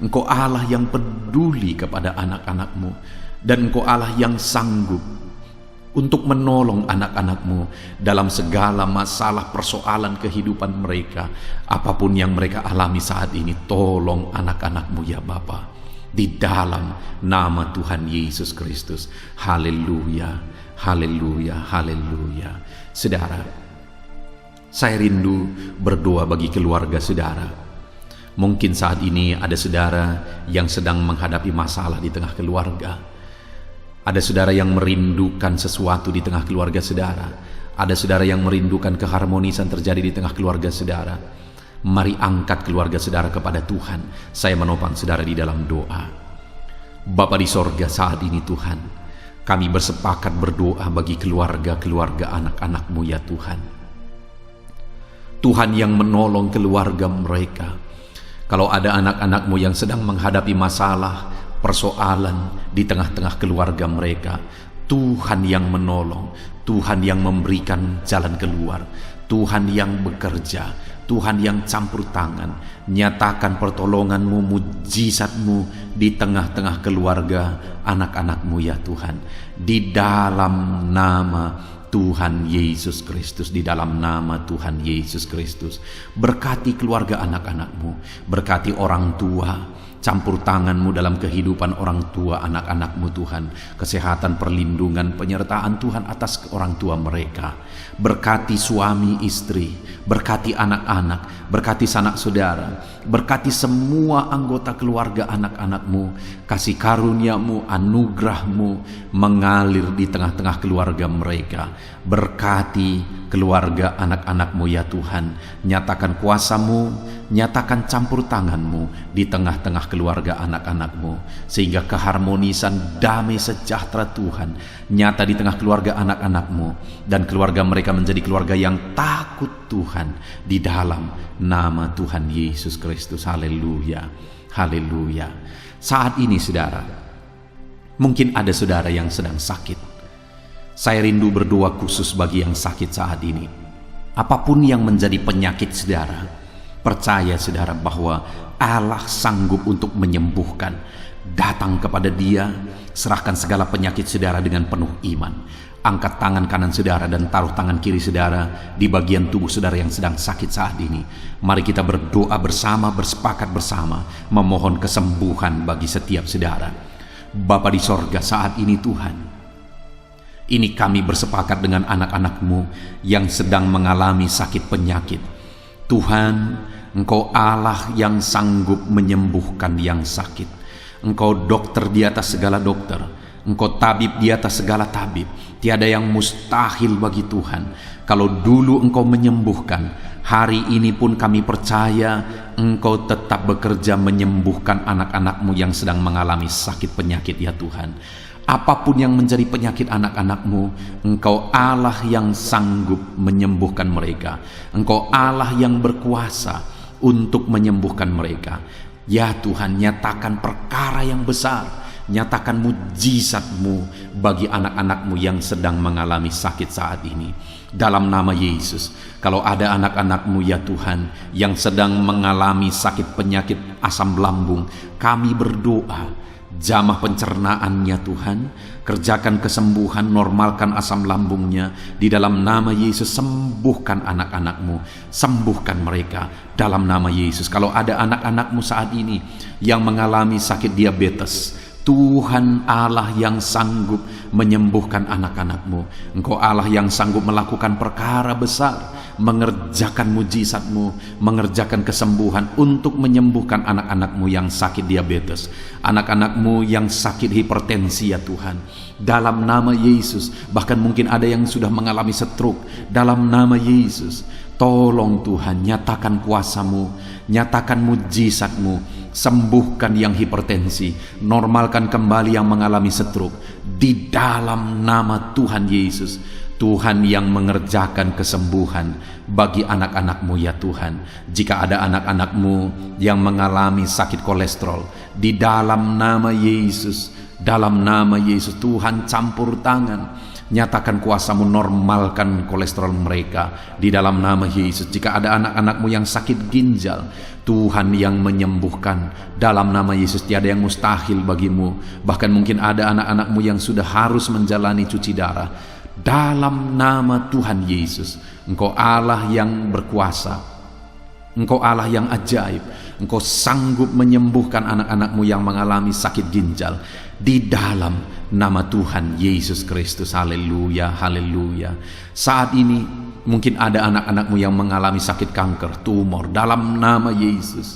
Engkau Allah yang peduli kepada anak-anak-Mu, dan Engkau Allah yang sanggup untuk menolong anak-anak-Mu dalam segala masalah persoalan kehidupan mereka. Apapun yang mereka alami saat ini, tolong anak-anak-Mu ya Bapa, di dalam nama Tuhan Yesus Kristus. Haleluya, haleluya, haleluya. Saudara, saya rindu berdoa bagi keluarga saudara. Mungkin saat ini ada saudara yang sedang menghadapi masalah di tengah keluarga. Ada saudara yang merindukan sesuatu di tengah keluarga saudara. Ada saudara yang merindukan keharmonisan terjadi di tengah keluarga saudara. Mari angkat keluarga saudara kepada Tuhan. Saya menopang saudara di dalam doa. Bapa di sorga, saat ini Tuhan, kami bersepakat berdoa bagi keluarga-keluarga anak-anak-Mu ya Tuhan. Tuhan yang menolong keluarga mereka. Kalau ada anak-anak-Mu yang sedang menghadapi masalah, persoalan di tengah-tengah keluarga mereka, Tuhan yang menolong, Tuhan yang memberikan jalan keluar, Tuhan yang bekerja, Tuhan yang campur tangan. Nyatakan pertolongan-Mu, mujizat-Mu di tengah-tengah keluarga anak-anak-Mu ya Tuhan, di dalam nama Tuhan Yesus Kristus, di dalam nama Tuhan Yesus Kristus. Berkati keluarga anak-anakmu, berkati orang tua, campur tanganmu dalam kehidupan orang tua anak-anakmu Tuhan. Kesehatan, perlindungan, penyertaan Tuhan atas orang tua mereka. Berkati suami istri, berkati anak-anak, berkati sanak saudara, berkati semua anggota keluarga anak-anakmu. Kasih karuniamu, anugerahmu mengalir di tengah-tengah keluarga mereka. Berkati keluarga anak-anakmu ya Tuhan. Nyatakan kuasamu, nyatakan campur tanganmu di tengah-tengah keluarga anak-anakmu, sehingga keharmonisan, damai sejahtera Tuhan nyata di tengah keluarga anak-anakmu, dan keluarga mereka menjadi keluarga yang takut Tuhan di dalam nama Tuhan Yesus Kristus. Haleluya, haleluya. Saat ini saudara, mungkin ada saudara yang sedang sakit. Saya rindu berdoa khusus bagi yang sakit saat ini. Apapun yang menjadi penyakit saudara, percaya saudara bahwa Allah sanggup untuk menyembuhkan. Datang kepada Dia, serahkan segala penyakit saudara dengan penuh iman. Angkat tangan kanan saudara dan taruh tangan kiri saudara di bagian tubuh saudara yang sedang sakit saat ini. Mari kita berdoa bersama, bersepakat bersama, memohon kesembuhan bagi setiap saudara. Bapa di sorga, saat ini Tuhan, ini kami bersepakat dengan anak-anak-Mu yang sedang mengalami sakit penyakit. Tuhan, Engkau Allah yang sanggup menyembuhkan yang sakit. Engkau dokter di atas segala dokter, Engkau tabib di atas segala tabib. Tiada yang mustahil bagi Tuhan. Kalau dulu Engkau menyembuhkan, hari ini pun kami percaya Engkau tetap bekerja menyembuhkan anak-anak-Mu yang sedang mengalami sakit penyakit ya Tuhan. Apapun yang menjadi penyakit anak-anak-Mu, Engkau Allah yang sanggup menyembuhkan mereka. Engkau Allah yang berkuasa untuk menyembuhkan mereka. Ya Tuhan, nyatakan perkara yang besar, nyatakan mujizat-Mu bagi anak-anak-Mu yang sedang mengalami sakit saat ini. Dalam nama Yesus, kalau ada anak-anak-Mu ya Tuhan yang sedang mengalami sakit penyakit asam lambung, kami berdoa, jamah pencernaannya Tuhan, kerjakan kesembuhan, normalkan asam lambungnya. Di dalam nama Yesus, sembuhkan anak-anak-Mu, sembuhkan mereka dalam nama Yesus. Kalau ada anak-anak-Mu saat ini yang mengalami sakit diabetes, Tuhan Allah yang sanggup menyembuhkan anak-anak-Mu. Engkau Allah yang sanggup melakukan perkara besar, mengerjakan mujizat-Mu, mengerjakan kesembuhan untuk menyembuhkan anak-anak-Mu yang sakit diabetes, anak-anak-Mu yang sakit hipertensi ya Tuhan. Dalam nama Yesus, bahkan mungkin ada yang sudah mengalami stroke. Dalam nama Yesus, tolong Tuhan, nyatakan kuasa-Mu, nyatakan mujizat-Mu, sembuhkan yang hipertensi, normalkan kembali yang mengalami stroke. Di dalam nama Tuhan Yesus, Tuhan yang mengerjakan kesembuhan bagi anak-anak-Mu ya Tuhan. Jika ada anak-anak-Mu yang mengalami sakit kolesterol, di dalam nama Yesus, dalam nama Yesus, Tuhan campur tangan, nyatakan kuasa-Mu, normalkan kolesterol mereka di dalam nama Yesus. Jika ada anak-anak-Mu yang sakit ginjal, Tuhan yang menyembuhkan dalam nama Yesus. Tiada yang mustahil bagi-Mu. Bahkan mungkin ada anak-anak-Mu yang sudah harus menjalani cuci darah. Dalam nama Tuhan Yesus, Engkau Allah yang berkuasa, Engkau Allah yang ajaib. Engkau sanggup menyembuhkan anak-anak-Mu yang mengalami sakit ginjal di dalam nama Tuhan Yesus Kristus. Haleluya, haleluya. Saat ini mungkin ada anak-anak-Mu yang mengalami sakit kanker, tumor. Dalam nama Yesus,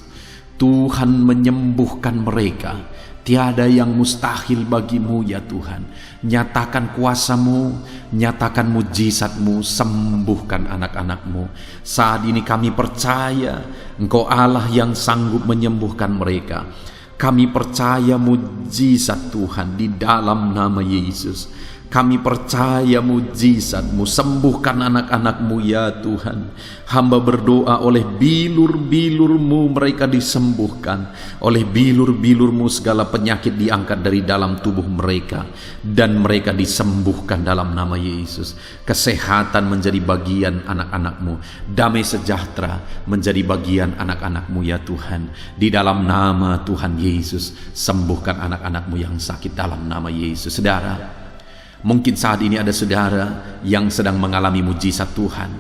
Tuhan menyembuhkan mereka. Tiada yang mustahil bagi-Mu ya Tuhan. Nyatakan kuasa-Mu, nyatakan mujizat-Mu, sembuhkan anak-anak-Mu. Saat ini kami percaya Engkau Allah yang sanggup menyembuhkan mereka. Kami percaya mujizat Tuhan di dalam nama Yesus. Kami percaya mujizat-Mu, sembuhkan anak-anak-Mu ya Tuhan. Hamba berdoa oleh bilur-bilur-Mu mereka disembuhkan. Oleh bilur-bilur-Mu segala penyakit diangkat dari dalam tubuh mereka, dan mereka disembuhkan dalam nama Yesus. Kesehatan menjadi bagian anak-anak-Mu, damai sejahtera menjadi bagian anak-anak-Mu ya Tuhan. Di dalam nama Tuhan Yesus, sembuhkan anak-anak-Mu yang sakit dalam nama Yesus. Saudara, Mungkin saat ini ada saudara yang sedang mengalami mujizat Tuhan.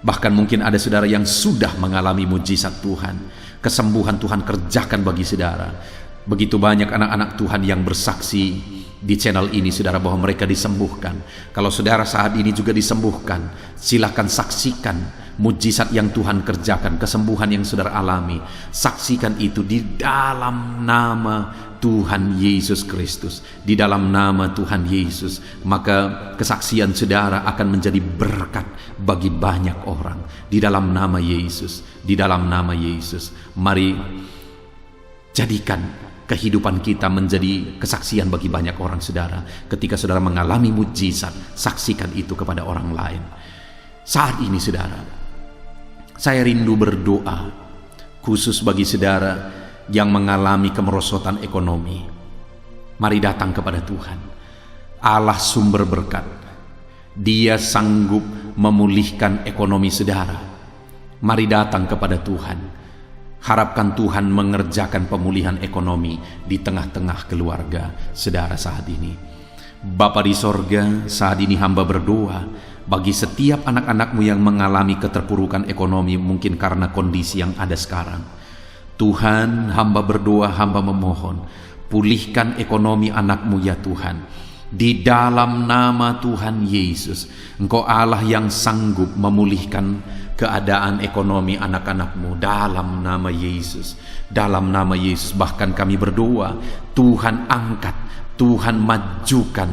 Bahkan mungkin ada saudara yang sudah mengalami mujizat Tuhan. Kesembuhan Tuhan kerjakan bagi saudara. Begitu banyak anak-anak Tuhan yang bersaksi di channel ini, saudara, bahwa mereka disembuhkan. Kalau saudara saat ini juga disembuhkan, silakan saksikan mujizat yang Tuhan kerjakan, kesembuhan yang saudara alami. Saksikan itu di dalam nama Tuhan Yesus Kristus, di dalam nama Tuhan Yesus. Maka kesaksian saudara akan menjadi berkat bagi banyak orang di dalam nama Yesus, di dalam nama Yesus. Mari jadikan kehidupan kita menjadi kesaksian bagi banyak orang, saudara. Ketika saudara mengalami mujizat, saksikan itu kepada orang lain. Saat ini, saudara, saya rindu berdoa khusus bagi saudara yang mengalami kemerosotan ekonomi. Mari datang kepada Tuhan, Allah sumber berkat. Dia sanggup memulihkan ekonomi saudara. Mari datang kepada Tuhan. Harapkan Tuhan mengerjakan pemulihan ekonomi di tengah-tengah keluarga saudara saat ini. Bapa di sorga, saat ini hamba berdoa bagi setiap anak-anakmu yang mengalami keterpurukan ekonomi, mungkin karena kondisi yang ada sekarang. Tuhan, hamba berdoa, hamba memohon, pulihkan ekonomi anakmu ya Tuhan. Di dalam nama Tuhan Yesus, Engkau Allah yang sanggup memulihkan keadaan ekonomi anak-anakmu dalam nama Yesus. Dalam nama Yesus, bahkan kami berdoa, Tuhan angkat, Tuhan majukan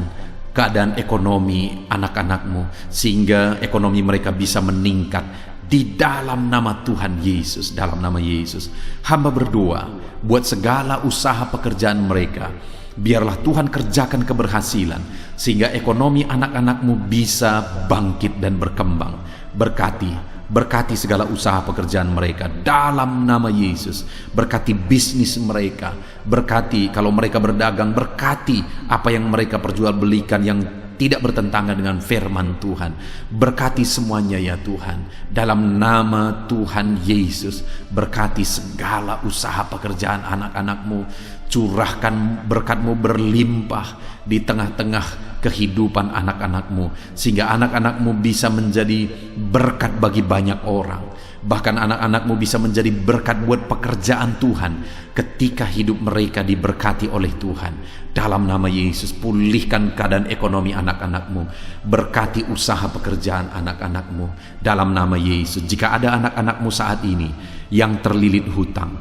keadaan ekonomi anak-anakmu, sehingga ekonomi mereka bisa meningkat. Di dalam nama Tuhan Yesus, dalam nama Yesus, hamba berdoa buat segala usaha pekerjaan mereka. Biarlah Tuhan kerjakan keberhasilan, sehingga ekonomi anak-anakmu bisa bangkit dan berkembang. Berkati segala usaha pekerjaan mereka dalam nama Yesus. Berkati bisnis mereka, berkati kalau mereka berdagang, berkati apa yang mereka perjualbelikan yang tidak bertentangan dengan firman Tuhan. Berkati semuanya ya Tuhan, dalam nama Tuhan Yesus. Berkati segala usaha pekerjaan anak-anakmu. Curahkan berkat-Mu berlimpah di tengah-tengah kehidupan anak-anakmu, sehingga anak-anakmu bisa menjadi berkat bagi banyak orang. Bahkan anak-anakmu bisa menjadi berkat buat pekerjaan Tuhan ketika hidup mereka diberkati oleh Tuhan. Dalam nama Yesus, pulihkan keadaan ekonomi anak-anakmu. Berkati usaha pekerjaan anak-anakmu dalam nama Yesus. Jika ada anak-anakmu saat ini yang terlilit hutang,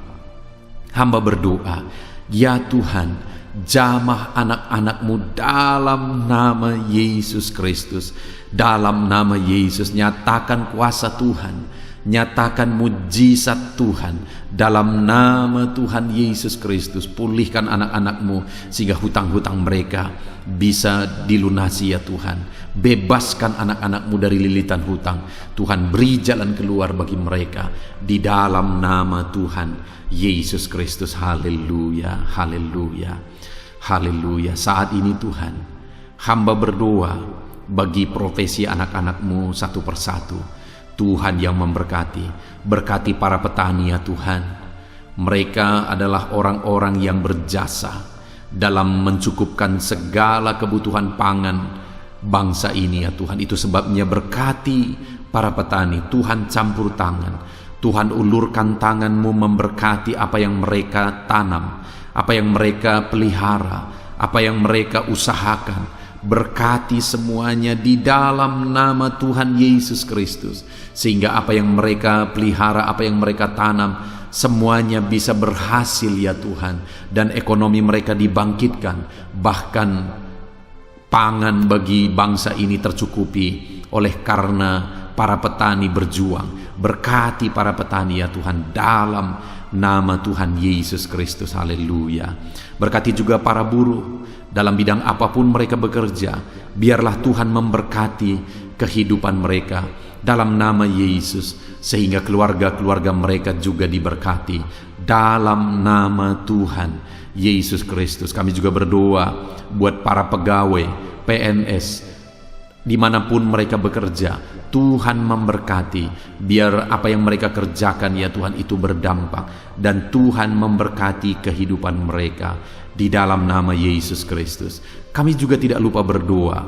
hamba berdoa, ya Tuhan, jamah anak-anakmu dalam nama Yesus Kristus. Dalam nama Yesus, nyatakan kuasa Tuhan, nyatakan mujizat Tuhan dalam nama Tuhan Yesus Kristus. Pulihkan anak-anakmu sehingga hutang-hutang mereka bisa dilunasi ya Tuhan. Bebaskan anak-anakmu dari lilitan hutang. Tuhan, beri jalan keluar bagi mereka di dalam nama Tuhan Yesus Kristus. Haleluya, haleluya, haleluya. Saat ini Tuhan, hamba berdoa bagi profesi anak-anakmu satu persatu. Tuhan yang memberkati, berkati para petani ya Tuhan. Mereka adalah orang-orang yang berjasa dalam mencukupkan segala kebutuhan pangan bangsa ini ya Tuhan. Itu sebabnya berkati para petani. Tuhan campur tangan, Tuhan ulurkan tangan-Mu memberkati apa yang mereka tanam, apa yang mereka pelihara, apa yang mereka usahakan. Berkati semuanya di dalam nama Tuhan Yesus Kristus, sehingga apa yang mereka pelihara, apa yang mereka tanam, semuanya bisa berhasil ya Tuhan, dan ekonomi mereka dibangkitkan. Bahkan pangan bagi bangsa ini tercukupi oleh karena para petani berjuang. Berkati para petani ya Tuhan dalam nama Tuhan Yesus Kristus. Haleluya. Berkati juga para buruh dalam bidang apapun mereka bekerja. Biarlah Tuhan memberkati kehidupan mereka dalam nama Yesus, sehingga keluarga-keluarga mereka juga diberkati dalam nama Tuhan Yesus Kristus. Kami juga berdoa buat para pegawai PNS dimanapun mereka bekerja. Tuhan memberkati, biar apa yang mereka kerjakan ya Tuhan itu berdampak, dan Tuhan memberkati kehidupan mereka di dalam nama Yesus Kristus. Kami juga tidak lupa berdoa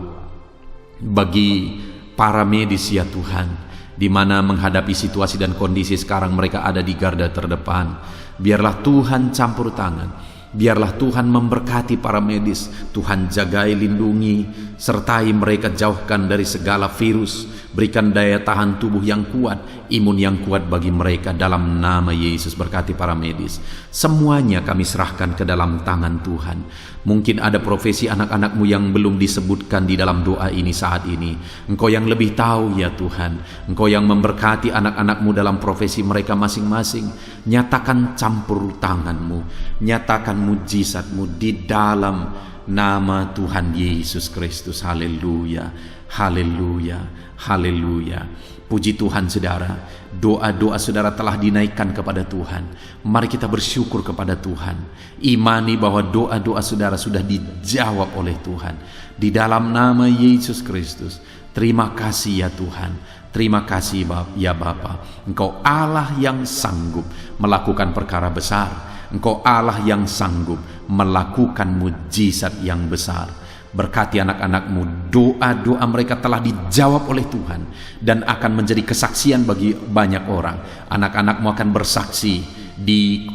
bagi para medis ya Tuhan, di mana menghadapi situasi dan kondisi sekarang mereka ada di garda terdepan. Biarlah Tuhan campur tangan, biarlah Tuhan memberkati para medis. Tuhan jagai, lindungi, sertai mereka, jauhkan dari segala virus. Berikan daya tahan tubuh yang kuat, imun yang kuat bagi mereka dalam nama Yesus. Berkati para medis. Semuanya kami serahkan ke dalam tangan Tuhan. Mungkin ada profesi anak-anakmu yang belum disebutkan di dalam doa ini saat ini. Engkau yang lebih tahu ya Tuhan. Engkau yang memberkati anak-anakmu dalam profesi mereka masing-masing. Nyatakan campur tanganmu, nyatakan mujizatmu di dalam nama Tuhan Yesus Kristus. Haleluya, haleluya, haleluya. Puji Tuhan saudara, doa-doa saudara telah dinaikkan kepada Tuhan. Mari kita bersyukur kepada Tuhan. Imani bahwa doa-doa saudara sudah dijawab oleh Tuhan. Di dalam nama Yesus Kristus. Terima kasih ya Tuhan. Terima kasih ya Bapa. Engkau Allah yang sanggup melakukan perkara besar. Engkau Allah yang sanggup melakukan mujizat yang besar. Berkati anak-anakmu, doa-doa mereka telah dijawab oleh Tuhan dan akan menjadi kesaksian bagi banyak orang. Anak-anakmu akan bersaksi di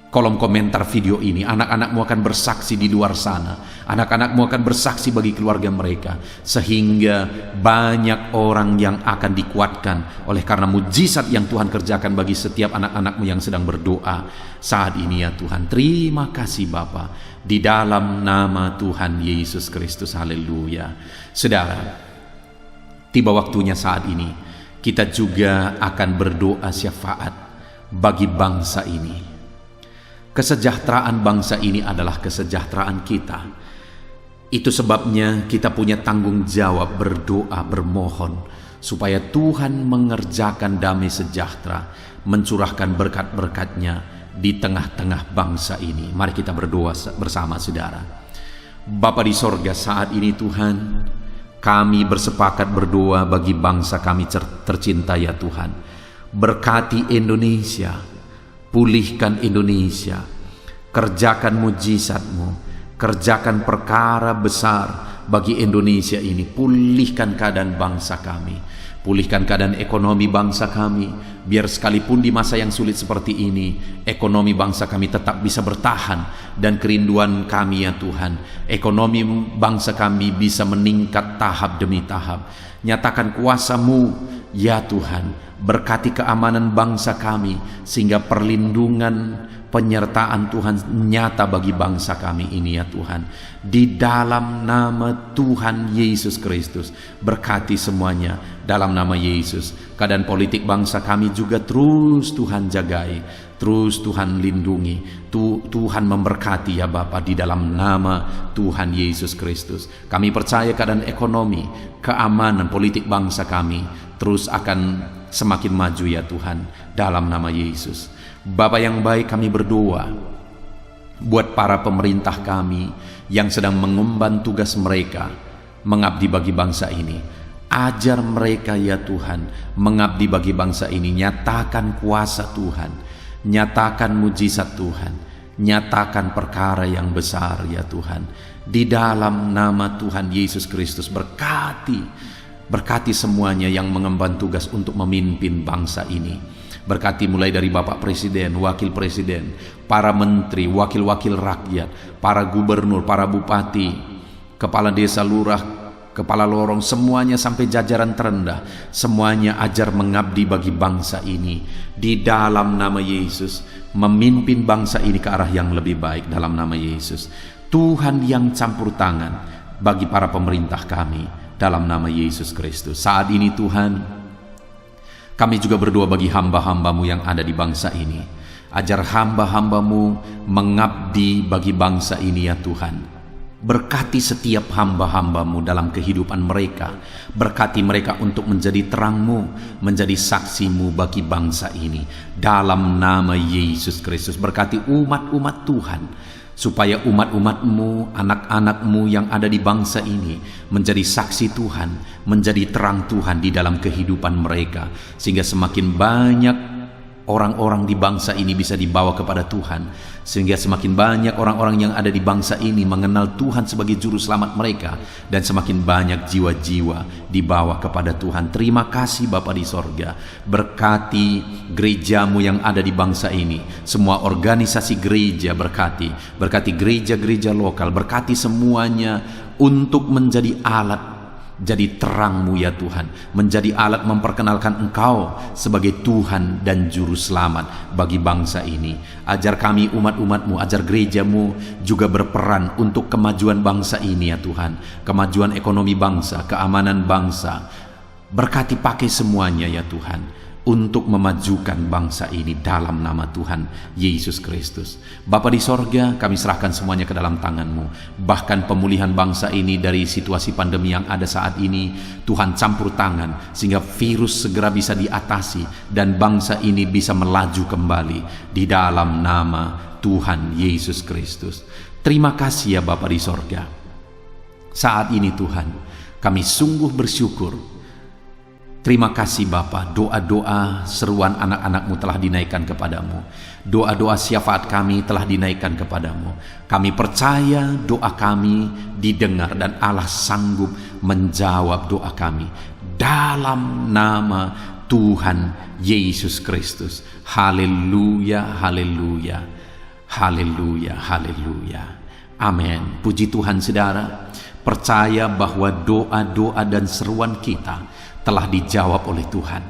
kolom komentar video ini. Anak-anakmu akan bersaksi di luar sana. Anak-anakmu akan bersaksi bagi keluarga mereka, sehingga banyak orang yang akan dikuatkan oleh karena mujizat yang Tuhan kerjakan bagi setiap anak-anakmu yang sedang berdoa saat ini ya Tuhan. Terima kasih Bapa, di dalam nama Tuhan Yesus Kristus. Haleluya. Saudara, tiba waktunya saat ini kita juga akan berdoa syafaat bagi bangsa ini. Kesejahteraan bangsa ini adalah kesejahteraan kita. Itu sebabnya kita punya tanggung jawab berdoa, bermohon supaya Tuhan mengerjakan damai sejahtera, mencurahkan berkat-berkat-Nya di tengah-tengah bangsa ini. Mari kita berdoa bersama saudara. Bapa di sorga, saat ini Tuhan, kami bersepakat berdoa bagi bangsa kami tercinta ya Tuhan. Berkati Indonesia, pulihkan Indonesia, kerjakan mujizat-Mu, kerjakan perkara besar bagi Indonesia ini. Pulihkan keadaan bangsa kami, pulihkan keadaan ekonomi bangsa kami, biar sekalipun di masa yang sulit seperti ini, ekonomi bangsa kami tetap bisa bertahan. Dan kerinduan kami ya Tuhan, ekonomi bangsa kami bisa meningkat tahap demi tahap. Nyatakan kuasa-Mu ya Tuhan, berkati keamanan bangsa kami, sehingga perlindungan, penyertaan Tuhan nyata bagi bangsa kami ini ya Tuhan. Di dalam nama Tuhan Yesus Kristus, berkati semuanya dalam nama Yesus. Keadaan politik bangsa kami juga terus Tuhan jagai, terus Tuhan lindungi, Tuhan memberkati ya Bapa, di dalam nama Tuhan Yesus Kristus. Kami percaya keadaan ekonomi, keamanan politik bangsa kami terus akan semakin maju ya Tuhan, dalam nama Yesus. Bapa yang baik, kami berdoa buat para pemerintah kami yang sedang mengemban tugas mereka mengabdi bagi bangsa ini. Ajar mereka ya Tuhan mengabdi bagi bangsa ini. Nyatakan kuasa Tuhan, nyatakan mujizat Tuhan, nyatakan perkara yang besar ya Tuhan. Di dalam nama Tuhan Yesus Kristus, berkati semuanya yang mengemban tugas untuk memimpin bangsa ini. Berkati mulai dari Bapak Presiden, Wakil Presiden, para menteri, wakil-wakil rakyat, para gubernur, para bupati, kepala desa, lurah, kepala lorong, semuanya sampai jajaran terendah. Semuanya ajar mengabdi bagi bangsa ini. Di dalam nama Yesus, memimpin bangsa ini ke arah yang lebih baik dalam nama Yesus. Tuhan yang campur tangan bagi para pemerintah kami dalam nama Yesus Kristus. Saat ini Tuhan, kami juga berdoa bagi hamba-hamba-Mu yang ada di bangsa ini. Ajar hamba-hamba-Mu mengabdi bagi bangsa ini ya Tuhan. Berkati setiap hamba-hamba-Mu dalam kehidupan mereka. Berkati mereka untuk menjadi terang-Mu, menjadi saksi-Mu bagi bangsa ini. Dalam nama Yesus Kristus, berkati umat-umat Tuhan supaya umat-umat-Mu, anak-anak-Mu yang ada di bangsa ini menjadi saksi Tuhan, menjadi terang Tuhan di dalam kehidupan mereka, sehingga semakin banyak orang-orang di bangsa ini bisa dibawa kepada Tuhan, sehingga semakin banyak orang-orang yang ada di bangsa ini mengenal Tuhan sebagai juru selamat mereka, dan semakin banyak jiwa-jiwa dibawa kepada Tuhan. Terima kasih Bapa di sorga, berkati gereja-Mu yang ada di bangsa ini, semua organisasi gereja berkati gereja-gereja lokal, berkati semuanya untuk menjadi alat, jadi terang-Mu ya Tuhan, menjadi alat memperkenalkan Engkau sebagai Tuhan dan Juru Selamat bagi bangsa ini. Ajar kami umat-umat-Mu, ajar gereja-Mu juga berperan untuk kemajuan bangsa ini ya Tuhan, kemajuan ekonomi bangsa, keamanan bangsa. Berkati pakai semuanya ya Tuhan, untuk memajukan bangsa ini dalam nama Tuhan Yesus Kristus. Bapa di sorga, kami serahkan semuanya ke dalam tangan-Mu. Bahkan pemulihan bangsa ini dari situasi pandemi yang ada saat ini, Tuhan campur tangan sehingga virus segera bisa diatasi dan bangsa ini bisa melaju kembali di dalam nama Tuhan Yesus Kristus. Terima kasih ya Bapa di sorga. Saat ini Tuhan, kami sungguh bersyukur. Terima kasih Bapa, doa-doa seruan anak-anak-Mu telah dinaikkan kepadamu. Doa-doa syafaat kami telah dinaikkan kepadamu. Kami percaya doa kami didengar dan Allah sanggup menjawab doa kami. Dalam nama Tuhan Yesus Kristus. Haleluya, haleluya, haleluya, haleluya. Amin. Puji Tuhan saudara. Percaya bahwa doa-doa dan seruan kita telah dijawab oleh Tuhan.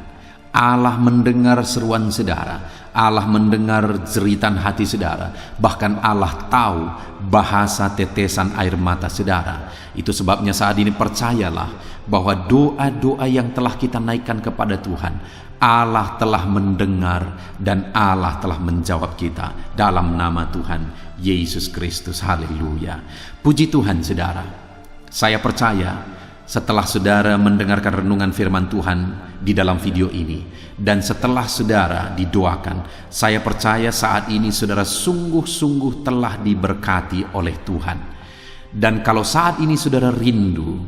Allah mendengar seruan saudara, Allah mendengar jeritan hati saudara, bahkan Allah tahu bahasa tetesan air mata saudara. Itu sebabnya saat ini percayalah bahwa doa-doa yang telah kita naikkan kepada Tuhan, Allah telah mendengar dan Allah telah menjawab kita dalam nama Tuhan Yesus Kristus. Haleluya. Puji Tuhan saudara. Saya percaya setelah saudara mendengarkan renungan firman Tuhan di dalam video ini, dan setelah saudara didoakan, saya percaya saat ini saudara sungguh-sungguh telah diberkati oleh Tuhan. Dan kalau saat ini saudara rindu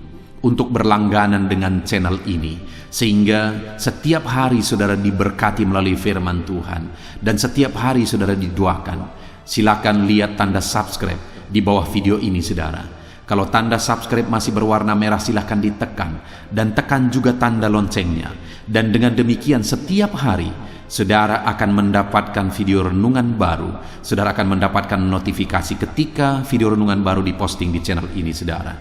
untuk berlangganan dengan channel ini, sehingga setiap hari saudara diberkati melalui firman Tuhan, dan setiap hari saudara didoakan, silakan lihat tanda subscribe di bawah video ini saudara. Kalau tanda subscribe masih berwarna merah, silahkan ditekan, dan tekan juga tanda loncengnya. Dan dengan demikian setiap hari saudara akan mendapatkan video renungan baru. Saudara akan mendapatkan notifikasi ketika video renungan baru diposting di channel ini saudara.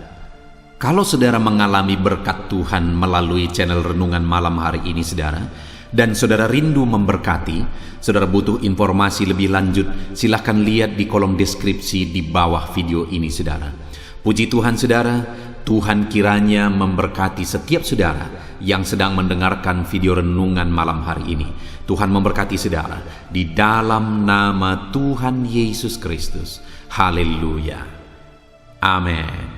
Kalau saudara mengalami berkat Tuhan melalui channel renungan malam hari ini saudara, dan saudara rindu memberkati, saudara butuh informasi lebih lanjut, silahkan lihat di kolom deskripsi di bawah video ini saudara. Puji Tuhan saudara, Tuhan kiranya memberkati setiap saudara yang sedang mendengarkan video renungan malam hari ini. Tuhan memberkati saudara di dalam nama Tuhan Yesus Kristus. Haleluya. Amin.